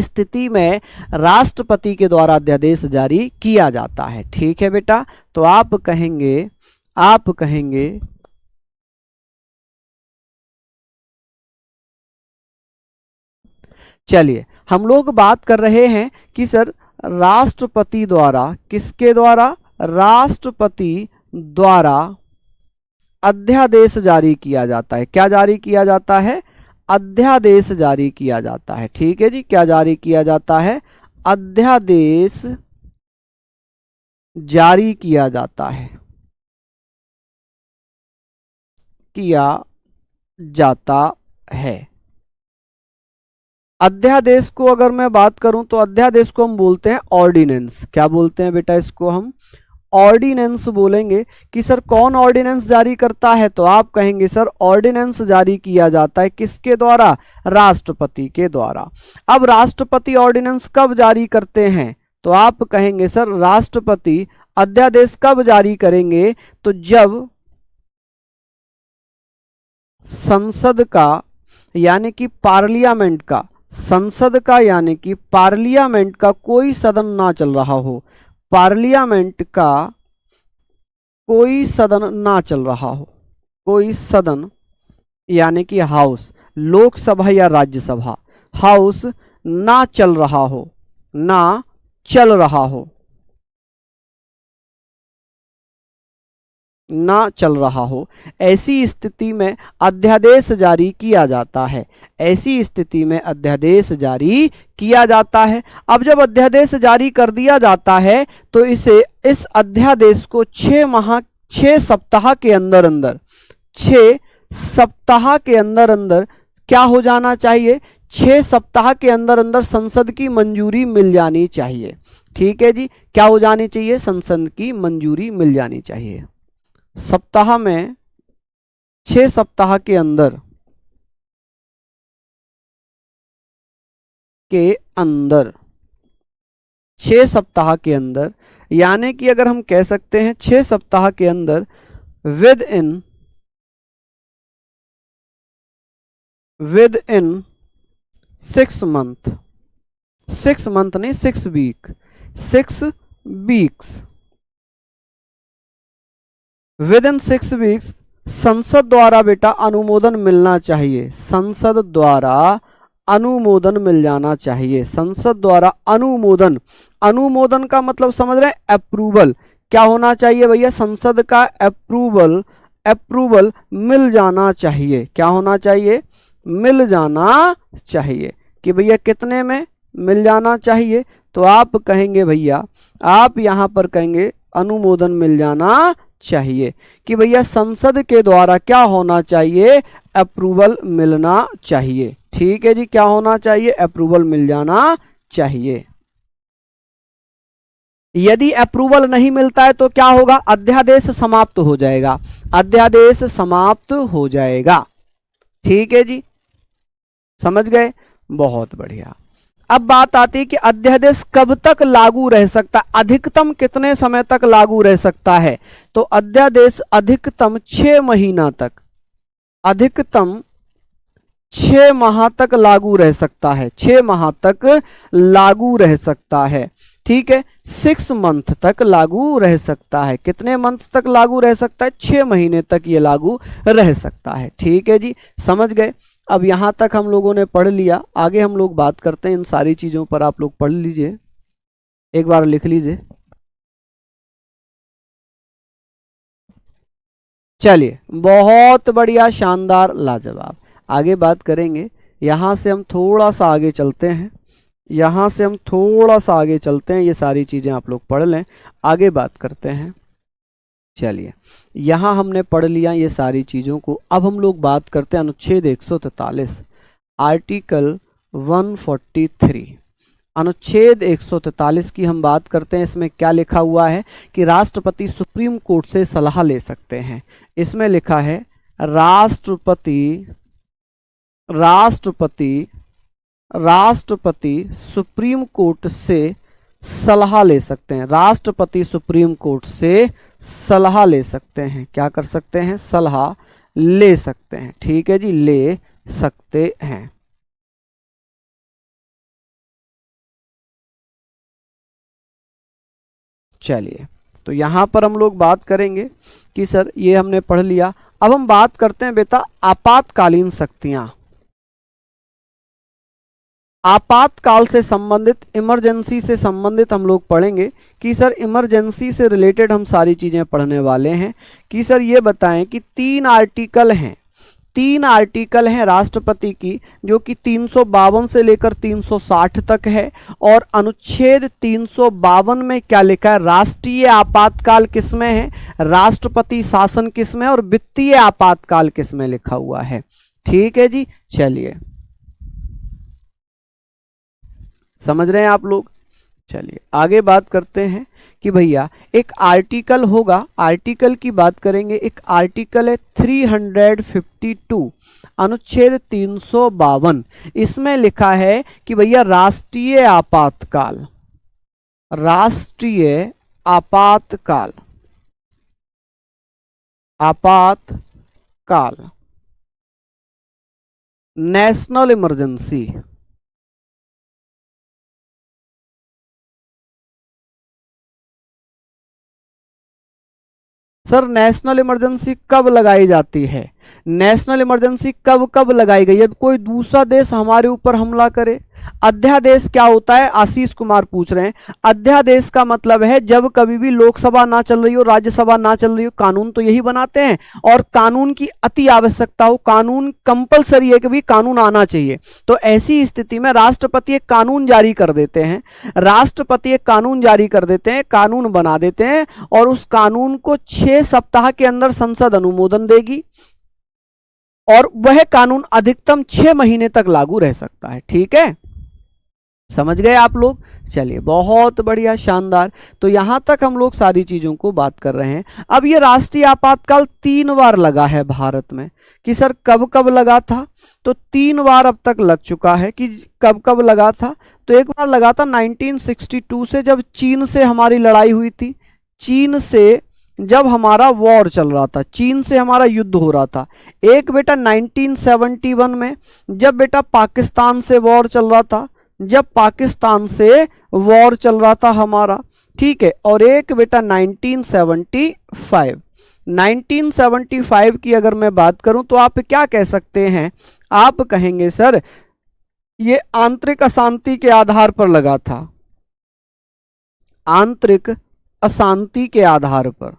स्थिति में राष्ट्रपति के द्वारा अध्यादेश जारी किया जाता है। ठीक है बेटा, तो आप कहेंगे चलिए हम लोग बात कर रहे हैं कि सर राष्ट्रपति द्वारा, किसके द्वारा, राष्ट्रपति द्वारा अध्यादेश जारी किया जाता है। क्या जारी किया जाता है, अध्यादेश जारी किया जाता है। ठीक है जी, क्या जारी किया जाता है, अध्यादेश जारी किया जाता है, किया जाता है। अध्यादेश को अगर मैं बात करूं तो अध्यादेश को हम बोलते हैं ऑर्डिनेंस। क्या बोलते हैं बेटा, इसको हम ऑर्डिनेंस बोलेंगे। कि सर कौन ऑर्डिनेंस जारी करता है, तो आप कहेंगे सर ऑर्डिनेंस जारी किया जाता है किसके द्वारा, राष्ट्रपति के द्वारा। अब राष्ट्रपति ऑर्डिनेंस कब जारी करते हैं, तो आप कहेंगे सर राष्ट्रपति अध्यादेश कब जारी करेंगे, तो जब संसद का यानी कि पार्लियामेंट का, संसद का यानी कि पार्लियामेंट का कोई सदन ना चल रहा हो, पार्लियामेंट का कोई सदन ना चल रहा हो, कोई सदन यानी कि हाउस, लोकसभा या राज्यसभा, हाउस ना चल रहा हो, ना चल रहा हो, ना चल रहा हो, ऐसी स्थिति में अध्यादेश जारी किया जाता है। ऐसी स्थिति में अध्यादेश जारी किया जाता है। अब जब अध्यादेश जारी कर दिया जाता है तो इस अध्यादेश को 6 सप्ताह के अंदर अंदर, 6 सप्ताह के अंदर अंदर क्या हो जाना चाहिए, 6 सप्ताह के अंदर अंदर संसद की मंजूरी मिल जानी चाहिए। ठीक है जी, क्या हो जानी चाहिए, संसद की मंजूरी मिल जानी चाहिए। सप्ताह में 6 सप्ताह के अंदर के अंदर 6 सप्ताह के अंदर, यानी कि अगर हम कह सकते हैं 6 सप्ताह के अंदर विद इन 6 मंथ, 6 मंथ नहीं 6 week, 6 weeks, within 6 weeks संसद द्वारा बेटा अनुमोदन मिलना चाहिए, संसद द्वारा अनुमोदन मिल जाना चाहिए, संसद द्वारा अनुमोदन। अनुमोदन का मतलब समझ रहे हैं, अप्रूवल। क्या होना चाहिए भैया, संसद का अप्रूवल मिल जाना चाहिए। क्या होना चाहिए, मिल जाना चाहिए। कि भैया कितने में मिल जाना चाहिए, तो आप कहेंगे भैया, आप यहां पर कहेंगे अनुमोदन मिल जाना चाहिए। कि भैया संसद के द्वारा क्या होना चाहिए, अप्रूवल मिलना चाहिए। ठीक है जी, क्या होना चाहिए, अप्रूवल मिल जाना चाहिए। यदि अप्रूवल नहीं मिलता है तो क्या होगा, अध्यादेश समाप्त हो जाएगा, अध्यादेश समाप्त हो जाएगा। ठीक है जी, समझ गए, बहुत बढ़िया। अब बात आती है कि अध्यादेश कब तक लागू रह सकता है, अधिकतम कितने समय तक लागू रह सकता है। तो अध्यादेश अधिकतम 6 महीना तक, अधिकतम 6 माह तक लागू रह सकता है, 6 माह तक लागू रह सकता है। ठीक है, 6 मंथ तक लागू रह सकता है। कितने मंथ तक लागू रह सकता है, 6 महीने तक ये लागू रह सकता है। ठीक है जी, समझ गए। अब यहां तक हम लोगों ने पढ़ लिया, आगे हम लोग बात करते हैं इन सारी चीजों पर। आप लोग पढ़ लीजिए, एक बार लिख लीजिए। चलिए, बहुत बढ़िया, शानदार, लाजवाब। आगे बात करेंगे, यहां से हम थोड़ा सा आगे चलते हैं, यहां से हम थोड़ा सा आगे चलते हैं। ये सारी चीजें आप लोग पढ़ लें, आगे बात करते हैं। चलिए, यहां हमने पढ़ लिया ये सारी चीजों को। अब हम लोग बात करते हैं अनुच्छेद 143, आर्टिकल 143। अनुच्छेद 143 की हम बात करते हैं। इसमें क्या लिखा हुआ है कि राष्ट्रपति सुप्रीम कोर्ट से सलाह ले सकते हैं। इसमें लिखा है राष्ट्रपति राष्ट्रपति राष्ट्रपति सुप्रीम कोर्ट से सलाह ले सकते हैं। राष्ट्रपति सुप्रीम कोर्ट से सलाह ले सकते हैं। क्या कर सकते हैं, सलाह ले सकते हैं। ठीक है जी, ले सकते हैं। चलिए, तो यहां पर हम लोग बात करेंगे कि सर ये हमने पढ़ लिया। अब हम बात करते हैं बेटा आपातकालीन शक्तियां। आपातकाल से संबंधित, इमरजेंसी से संबंधित हम लोग पढ़ेंगे कि सर इमरजेंसी से रिलेटेड हम सारी चीजें पढ़ने वाले हैं। कि सर ये बताएं कि 3 आर्टिकल हैं, 3 आर्टिकल हैं राष्ट्रपति की, जो कि 352 से लेकर 360 तक है। और अनुच्छेद 352 में क्या लिखा है, राष्ट्रीय आपातकाल किसमें है, राष्ट्रपति शासन किसमें है, और वित्तीय आपातकाल किसमें लिखा हुआ है। ठीक है जी, चलिए, समझ रहे हैं आप लोग। चलिए आगे बात करते हैं कि भैया एक आर्टिकल होगा, आर्टिकल की बात करेंगे। एक आर्टिकल है 352, अनुच्छेद 352। इसमें लिखा है कि भैया राष्ट्रीय आपातकाल, राष्ट्रीय आपातकाल, आपातकाल, national emergency, sir national emergency कब लगाई जाती है, नेशनल इमरजेंसी कब कब लगाई गई है। कोई दूसरा देश हमारे ऊपर हमला करे, अध्यादेश क्या होता है, आशीष कुमार पूछ रहे हैं। अध्यादेश का मतलब है जब कभी भी लोकसभा ना चल रही हो, राज्यसभा ना चल रही हो, कानून तो यही बनाते हैं, और कानून की अति आवश्यकता हो, कानून कंपलसरी है कि भी कानून आना चाहिए। तो ऐसी स्थिति में राष्ट्रपति एक कानून जारी कर देते हैं, राष्ट्रपति एक कानून जारी कर देते हैं, कानून बना देते हैं, और उस कानून को 6 सप्ताह के अंदर संसद अनुमोदन देगी, और वह कानून अधिकतम 6 महीने तक लागू रह सकता है। ठीक है, समझ गए आप लोग। चलिए, बहुत बढ़िया, शानदार। तो यहां तक हम लोग सारी चीजों को बात कर रहे हैं। अब ये राष्ट्रीय आपातकाल 3 बार लगा है भारत में। कि सर कब कब लगा था, तो 3 बार अब तक लग चुका है। कि कब कब लगा था, तो एक बार लगा था 1962 से, जब चीन से हमारी लड़ाई हुई थी, चीन से जब हमारा वॉर चल रहा था, चीन से हमारा युद्ध हो रहा था। एक बेटा 1971 में, जब बेटा पाकिस्तान से वॉर चल रहा था, जब पाकिस्तान से वॉर चल रहा था हमारा। ठीक है, और एक बेटा 1975, 1975 की अगर मैं बात करूं तो आप क्या कह सकते हैं, आप कहेंगे सर ये आंतरिक अशांति के आधार पर लगा था, आंतरिक अशांति के आधार पर,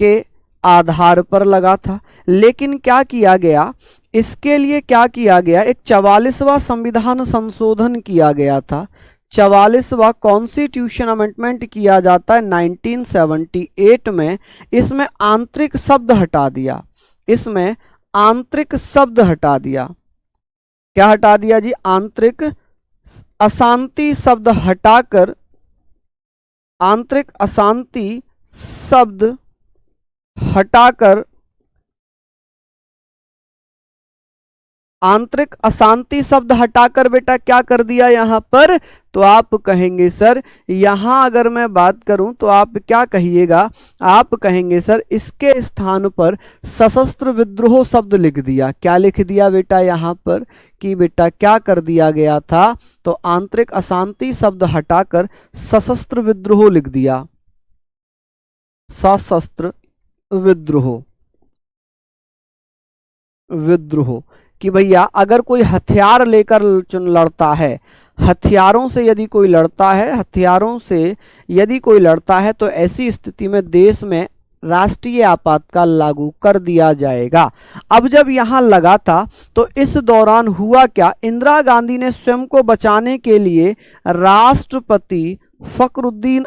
के आधार पर लगा था। लेकिन क्या किया गया, इसके लिए क्या किया गया, एक 44वां संविधान संशोधन किया गया था। 44वां कॉन्स्टिट्यूशन अमेंडमेंट किया जाता है 1978 में। इसमें आंतरिक शब्द हटा दिया। इसमें आंतरिक शब्द हटा दिया। क्या हटा दिया जी? आंतरिक अशांति शब्द हटाकर आंतरिक अशांति शब्द हटाकर आंतरिक अशांति शब्द हटाकर बेटा क्या कर दिया यहां पर? तो आप कहेंगे सर, यहां अगर मैं बात करूं तो आप क्या कहिएगा? आप कहेंगे सर इसके स्थान पर सशस्त्र विद्रोह शब्द लिख दिया। क्या लिख दिया बेटा यहां पर? कि बेटा क्या कर दिया गया था? तो आंतरिक अशांति शब्द हटाकर सशस्त्र विद्रोह लिख दिया। सशस्त्र विद्रोह, विद्रोह कि भैया अगर कोई हथियार लेकर लड़ता है, हथियारों से यदि कोई लड़ता है, हथियारों से यदि कोई लड़ता है तो ऐसी स्थिति में देश में राष्ट्रीय आपातकाल लागू कर दिया जाएगा। अब जब यहां लगा था तो इस दौरान हुआ क्या? इंदिरा गांधी ने स्वयं को बचाने के लिए राष्ट्रपति फखरुद्दीन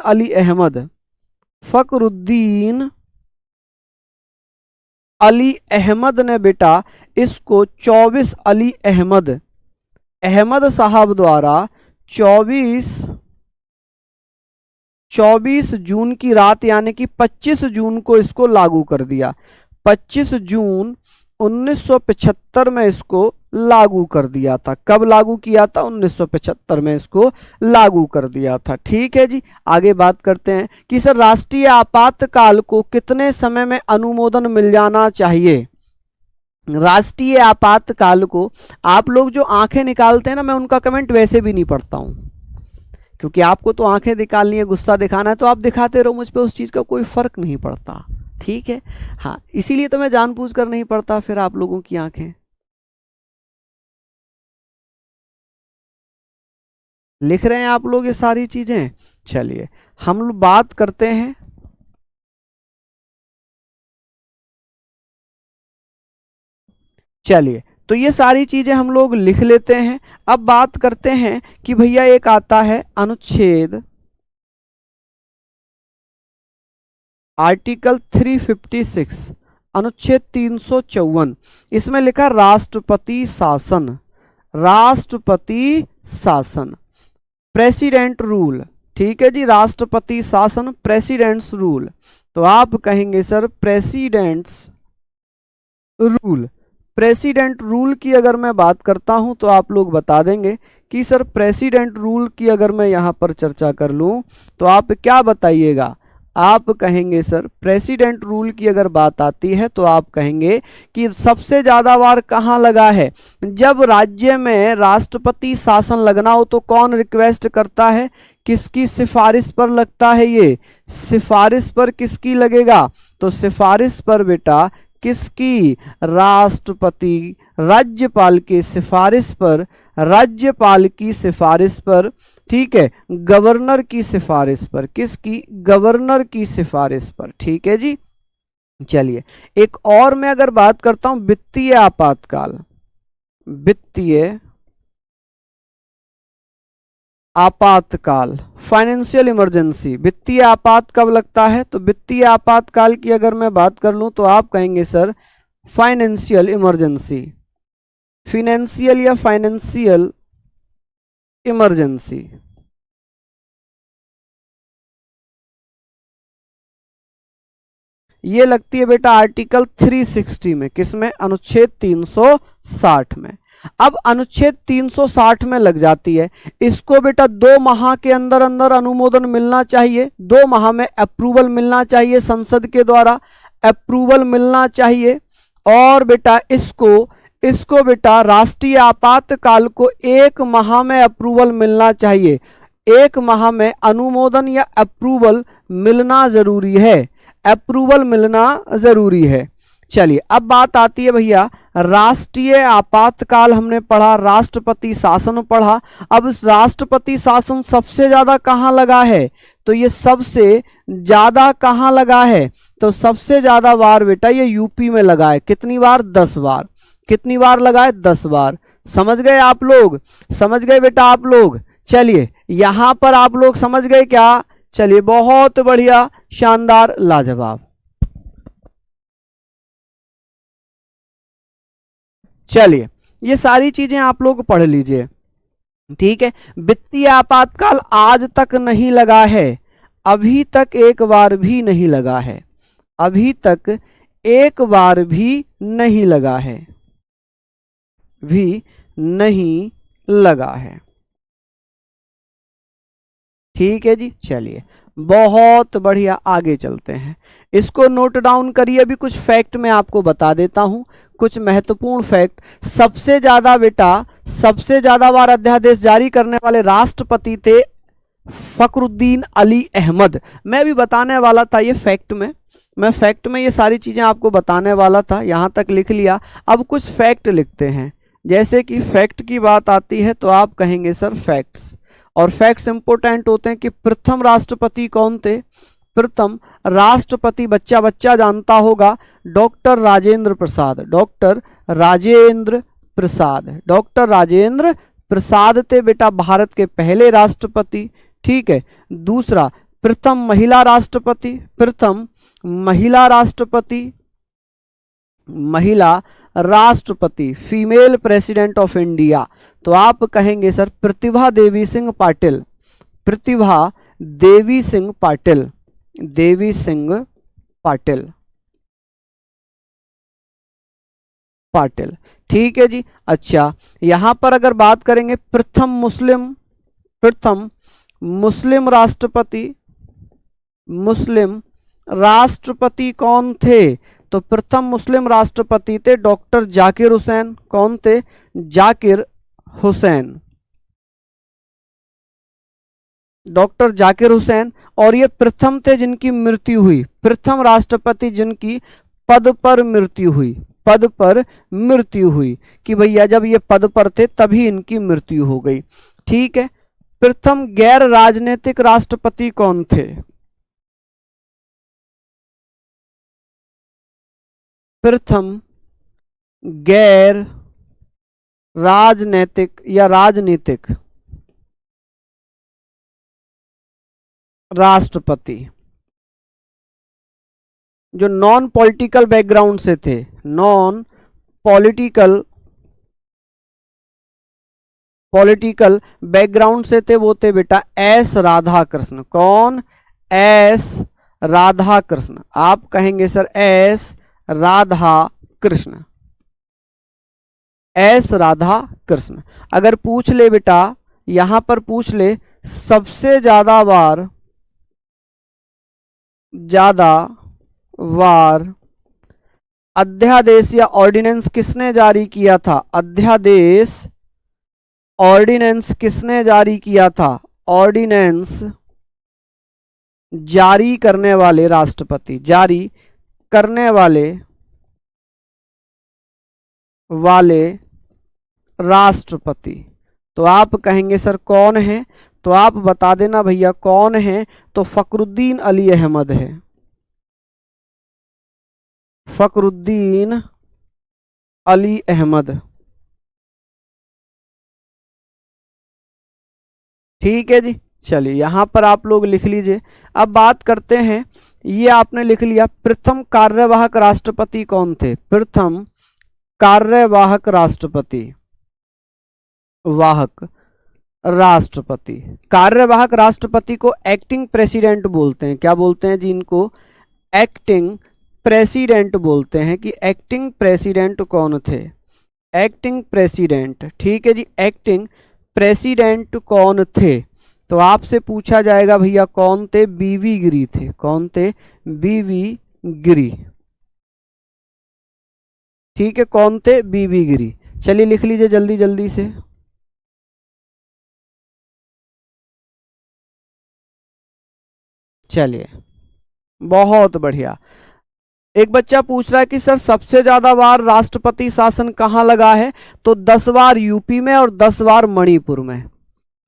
अली अहमद ने बेटा इसको 24 अली अहमद साहब द्वारा 24 जून की रात यानी कि 25 जून को इसको लागू कर दिया। 25 जून 1975 में इसको लागू कर दिया था। कब लागू किया था? 1975 में इसको लागू कर दिया था। ठीक है जी, आगे बात करते हैं कि सर राष्ट्रीय आपातकाल को कितने समय में अनुमोदन मिल जाना चाहिए? राष्ट्रीय आपातकाल को आप लोग जो आंखें निकालते हैं ना, मैं उनका कमेंट वैसे भी नहीं पढ़ता हूं, क्योंकि आपको तो आंखें निकालनी है, गुस्सा दिखाना है तो आप दिखाते रहो, मुझ पे उस चीज़ का कोई फर्क नहीं पड़ता। ठीक है, हाँ, इसीलिए तो मैं जानबूझकर नहीं पढ़ता फिर आप लोगों की आंखें। लिख रहे हैं आप लोग ये सारी चीजें। चलिए हम लोग बात करते हैं, चलिए तो ये सारी चीजें हम लोग लिख लेते हैं। अब बात करते हैं कि भैया एक आता है अनुच्छेद आर्टिकल 356, अनुच्छेद 354, इसमें लिखा राष्ट्रपति शासन, राष्ट्रपति शासन, प्रेसिडेंट रूल। ठीक है जी, राष्ट्रपति शासन, प्रेसिडेंट्स रूल। तो आप कहेंगे sir presidents rule. President rule की अगर मैं बात करता हूं तो आप लोग बता देंगे कि सर प्रेसिडेंट रूल की अगर मैं यहां पर चर्चा कर लूं तो आप क्या बताइएगा? आप कहेंगे सर प्रेसिडेंट रूल की अगर बात आती है तो आप कहेंगे कि सबसे ज्यादा बार कहां लगा है? जब राज्य में राष्ट्रपति शासन लगना हो तो कौन रिक्वेस्ट करता है? किसकी सिफारिश पर लगता है? ये सिफारिश पर किसकी लगेगा? तो सिफारिश पर बेटा किसकी? राष्ट्रपति, राज्यपाल की सिफारिश पर, राज्यपाल की सिफारिश पर। ठीक है, गवर्नर की सिफारिश पर। किसकी? गवर्नर की सिफारिश पर। ठीक है जी, चलिए एक और मैं अगर बात करता हूं वित्तीय आपातकाल, वित्तीय आपातकाल, फाइनेंशियल इमरजेंसी। वित्तीय आपात कब लगता है? तो वित्तीय आपातकाल की अगर मैं बात कर लूं तो आप कहेंगे सर फाइनेंशियल इमरजेंसी, फिनेंशियल या फाइनेंशियल इमरजेंसी। ये लगती है बेटा आर्टिकल 360 में। किसमें? अनुच्छेद 360 में। अब अनुच्छेद 360 में लग जाती है, इसको बेटा 2 माह के अंदर अंदर अनुमोदन मिलना चाहिए, 2 माह में अप्रूवल मिलना चाहिए, संसद के द्वारा अप्रूवल मिलना चाहिए। और बेटा इसको बेटा राष्ट्रीय आपातकाल को 1 माह में अप्रूवल मिलना चाहिए, 1 माह में अनुमोदन या अप्रूवल मिलना जरूरी है, अप्रूवल मिलना जरूरी है। चलिए अब बात आती है भैया राष्ट्रीय आपातकाल हमने पढ़ा, राष्ट्रपति शासन पढ़ा। अब इस राष्ट्रपति शासन सबसे ज्यादा कहां लगा है? तो ये सबसे ज्यादा कहां लगा है? तो सबसे ज्यादा बार बेटा ये यूपी में लगा है। कितनी बार? 10 बार। कितनी बार लगा है? 10 बार। समझ गए आप लोग? समझ गए बेटा आप लोग? चलिए यहां पर आप लोग समझ गए क्या? चलिए बहुत बढ़िया, शानदार, लाजवाब। चलिए ये सारी चीजें आप लोग पढ़ लीजिए, ठीक है। वित्तीय आपातकाल आज तक नहीं लगा है, अभी तक एक बार भी नहीं लगा है, अभी तक एक बार भी नहीं लगा है, भी नहीं लगा है, ठीक है जी। चलिए बहुत बढ़िया, आगे चलते हैं, इसको नोट डाउन करिए। अभी कुछ फैक्ट मैं आपको बता देता हूं, कुछ महत्वपूर्ण फैक्ट। सबसे ज्यादा बेटा, सबसे ज्यादा बार अध्यादेश जारी करने वाले राष्ट्रपति थे फखरुद्दीन अली अहमद। मैं भी बताने वाला था ये फैक्ट में, मैं फैक्ट में ये सारी चीजें आपको बताने वाला था, यहां तक लिख लिया। अब कुछ फैक्ट लिखते हैं, जैसे कि फैक्ट की बात आती है तो आप कहेंगे सर फैक्ट्स, और फैक्ट्स इंपोर्टेंट होते हैं कि प्रथम राष्ट्रपति कौन थे। प्रथम राष्ट्रपति बच्चा बच्चा जानता होगा, doctor Rajendra Prasad, doctor Rajendra Prasad, doctor Rajendra Prasad थे बेटा भारत के पहले राष्ट्रपति, ठीक है। दूसरा प्रथम महिला राष्ट्रपति, प्रथम महिला राष्ट्रपति, महिला राष्ट्रपति, फीमेल प्रेसिडेंट ऑफ इंडिया, तो आप कहेंगे सर प्रतिभा देवी सिंह पाटिल, प्रतिभा देवी सिंह पाटिल, देवी सिंह पाटिल, पाटिल, ठीक है जी। अच्छा यहां पर अगर बात करेंगे प्रथम मुस्लिम, प्रथम मुस्लिम राष्ट्रपति, मुस्लिम राष्ट्रपति कौन थे, तो प्रथम मुस्लिम राष्ट्रपति थे डॉक्टर जाकिर हुसैन। कौन थे, जाकिर हुसैन, डॉक्टर जाकिर हुसैन। और ये प्रथम थे जिनकी मृत्यु हुई, प्रथम राष्ट्रपति जिनकी पद पर मृत्यु हुई, पद पर मृत्यु हुई, कि भैया जब ये पद पर थे तभी इनकी मृत्यु हो गई, ठीक है। प्रथम गैर राजनीतिक राष्ट्रपति कौन थे, प्रथम गैर राजनीतिक या राजनीतिक राष्ट्रपति जो नॉन पॉलिटिकल बैकग्राउंड से थे, नॉन पॉलिटिकल, पॉलिटिकल बैकग्राउंड से थे, वो थे बेटा एस राधा कृष्ण। कौन, एस राधा कृष्ण, आप कहेंगे sir S Radha Krishna, S Radha Krishna. अगर पूछ ले बेटा, यहां पर पूछ ले सबसे ज्यादा बार, ज्यादा बार अध्यादेश या ऑर्डिनेंस किसने जारी किया था, अध्यादेश ऑर्डिनेंस किसने जारी किया था, ऑर्डिनेंस जारी करने वाले राष्ट्रपति, जारी करने वाले राष्ट्रपति। तो आप कहेंगे सर कौन है, तो आप बता देना भैया कौन है, तो फखरुद्दीन अली अहमद है, फखरुद्दीन अली अहमद, ठीक है जी। चलिए यहां पर आप लोग लिख लीजिए। अब बात करते हैं, ये आपने लिख लिया प्रथम कार्यवाहक राष्ट्रपति कौन थे, प्रथम कार्यवाहक राष्ट्रपति, वाहक राष्ट्रपति, कार्यवाहक राष्ट्रपति को एक्टिंग प्रेसिडेंट बोलते हैं। क्या बोलते हैं जी इनको, एक्टिंग प्रेसिडेंट बोलते हैं। कि एक्टिंग प्रेसिडेंट कौन थे, एक्टिंग प्रेसिडेंट, ठीक है जी। एक्टिंग प्रेसिडेंट कौन थे, तो आपसे पूछा जाएगा भैया कौन थे, बीवी गिरी थे। कौन थे, बीवी गिरी, ठीक है, कौन थे, बीवी गिरी। चलिए लिख लीजिए जल्दी जल्दी से। चलिए बहुत बढ़िया। एक बच्चा पूछ रहा है कि सर सबसे ज्यादा बार राष्ट्रपति शासन कहाँ लगा है, तो 10 बार यूपी में और 10 बार मणिपुर में।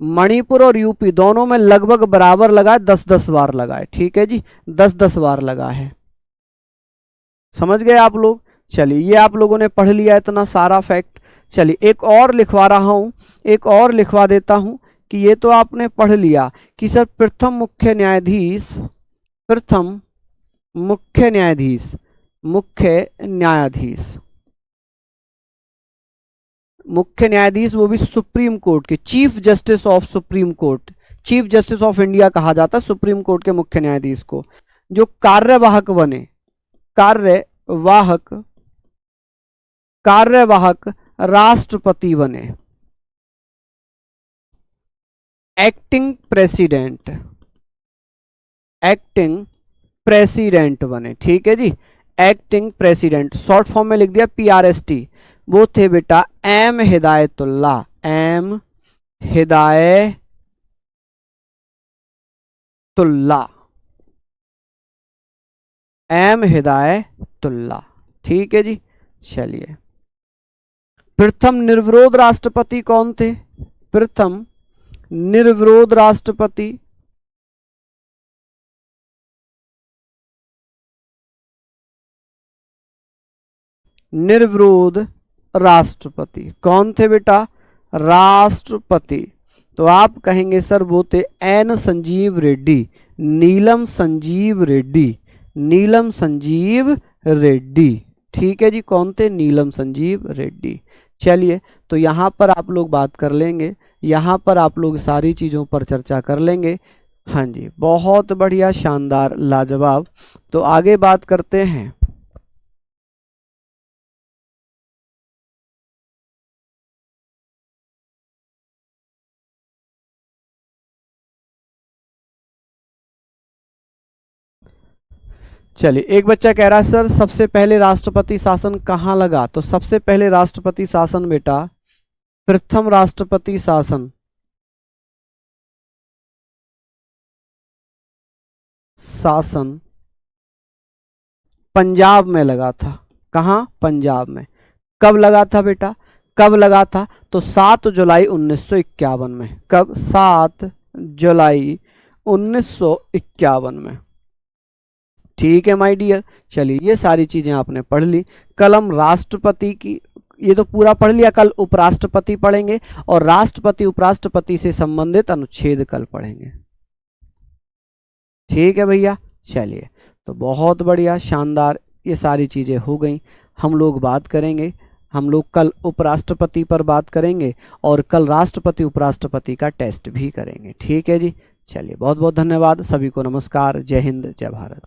मणिपुर और यूपी दोनों में लगभग बराबर लगा है, 10-10 बार लगा है, ठीक है जी, 10-10 बार लगा है। समझ गए आप लोग। चलिए ये आप लोगों ने पढ़ लिया इतना सारा फैक्ट। चलिए एक और लिखवा रहा हूं, एक और लिखवा देता हूं कि ये तो आपने पढ़ लिया कि सर प्रथम मुख्य न्यायाधीश, प्रथम मुख्य न्यायाधीश, मुख्य न्यायाधीश, मुख्य न्यायाधीश, वो भी सुप्रीम कोर्ट के, chief justice of supreme court, chief justice of India कहा जाता है सुप्रीम कोर्ट के मुख्य न्यायाधीश को। जो कार्यवाहक बने, कार्यवाहक, कार्यवाहक राष्ट्रपति बने, एक्टिंग प्रेसिडेंट, एक्टिंग प्रेसिडेंट बने, ठीक है जी, एक्टिंग प्रेसिडेंट, शॉर्ट फॉर्म में लिख दिया PRST। वो थे बेटा M Hidayatullah, M Hidayatullah, M Hidayatullah, ठीक है जी। चलिए, प्रथम निर्विरोध राष्ट्रपति कौन थे? प्रथम निर्विरोध राष्ट्रपति, निर्विरोध राष्ट्रपति कौन थे बेटा? राष्ट्रपति। तो आप कहेंगे सर वो थे एन संजीव रेड्डी, नीलम संजीव रेड्डी, नीलम संजीव रेड्डी, ठीक है जी। कौन थे? नीलम संजीव रेड्डी। चलिए, तो यहाँ पर आप लोग बात कर लेंगे, यहाँ पर आप लोग सारी चीज़ों पर चर्चा कर लेंगे। हाँ जी, बहुत बढ़िया, शानदार, लाजवाब। तो आगे बात करते हैं। चलिए, एक बच्चा कह रहा है सर सबसे पहले राष्ट्रपति शासन कहाँ लगा? तो सबसे पहले राष्ट्रपति शासन बेटा, प्रथम राष्ट्रपति शासन, शासन पंजाब में लगा था। कहाँ? पंजाब में। कब लगा था बेटा? कब लगा था? तो 7 जुलाई 1951 में। कब? 7 जुलाई 1951 में, ठीक है माय डियर। चलिए, ये सारी चीजें आपने पढ़ ली। कल हम राष्ट्रपति की, ये तो पूरा पढ़ लिया, कल उपराष्ट्रपति पढ़ेंगे और राष्ट्रपति उपराष्ट्रपति से संबंधित अनुच्छेद कल पढ़ेंगे, ठीक है भैया। चलिए, तो बहुत बढ़िया, शानदार, ये सारी चीजें हो गई। हम लोग बात करेंगे, हम लोग कल उपराष्ट्रपति पर बात करेंगे और कल राष्ट्रपति उपराष्ट्रपति का टेस्ट भी करेंगे, ठीक है जी। चलिए, बहुत बहुत धन्यवाद सभी को, नमस्कार, जय हिंद, जय भारत।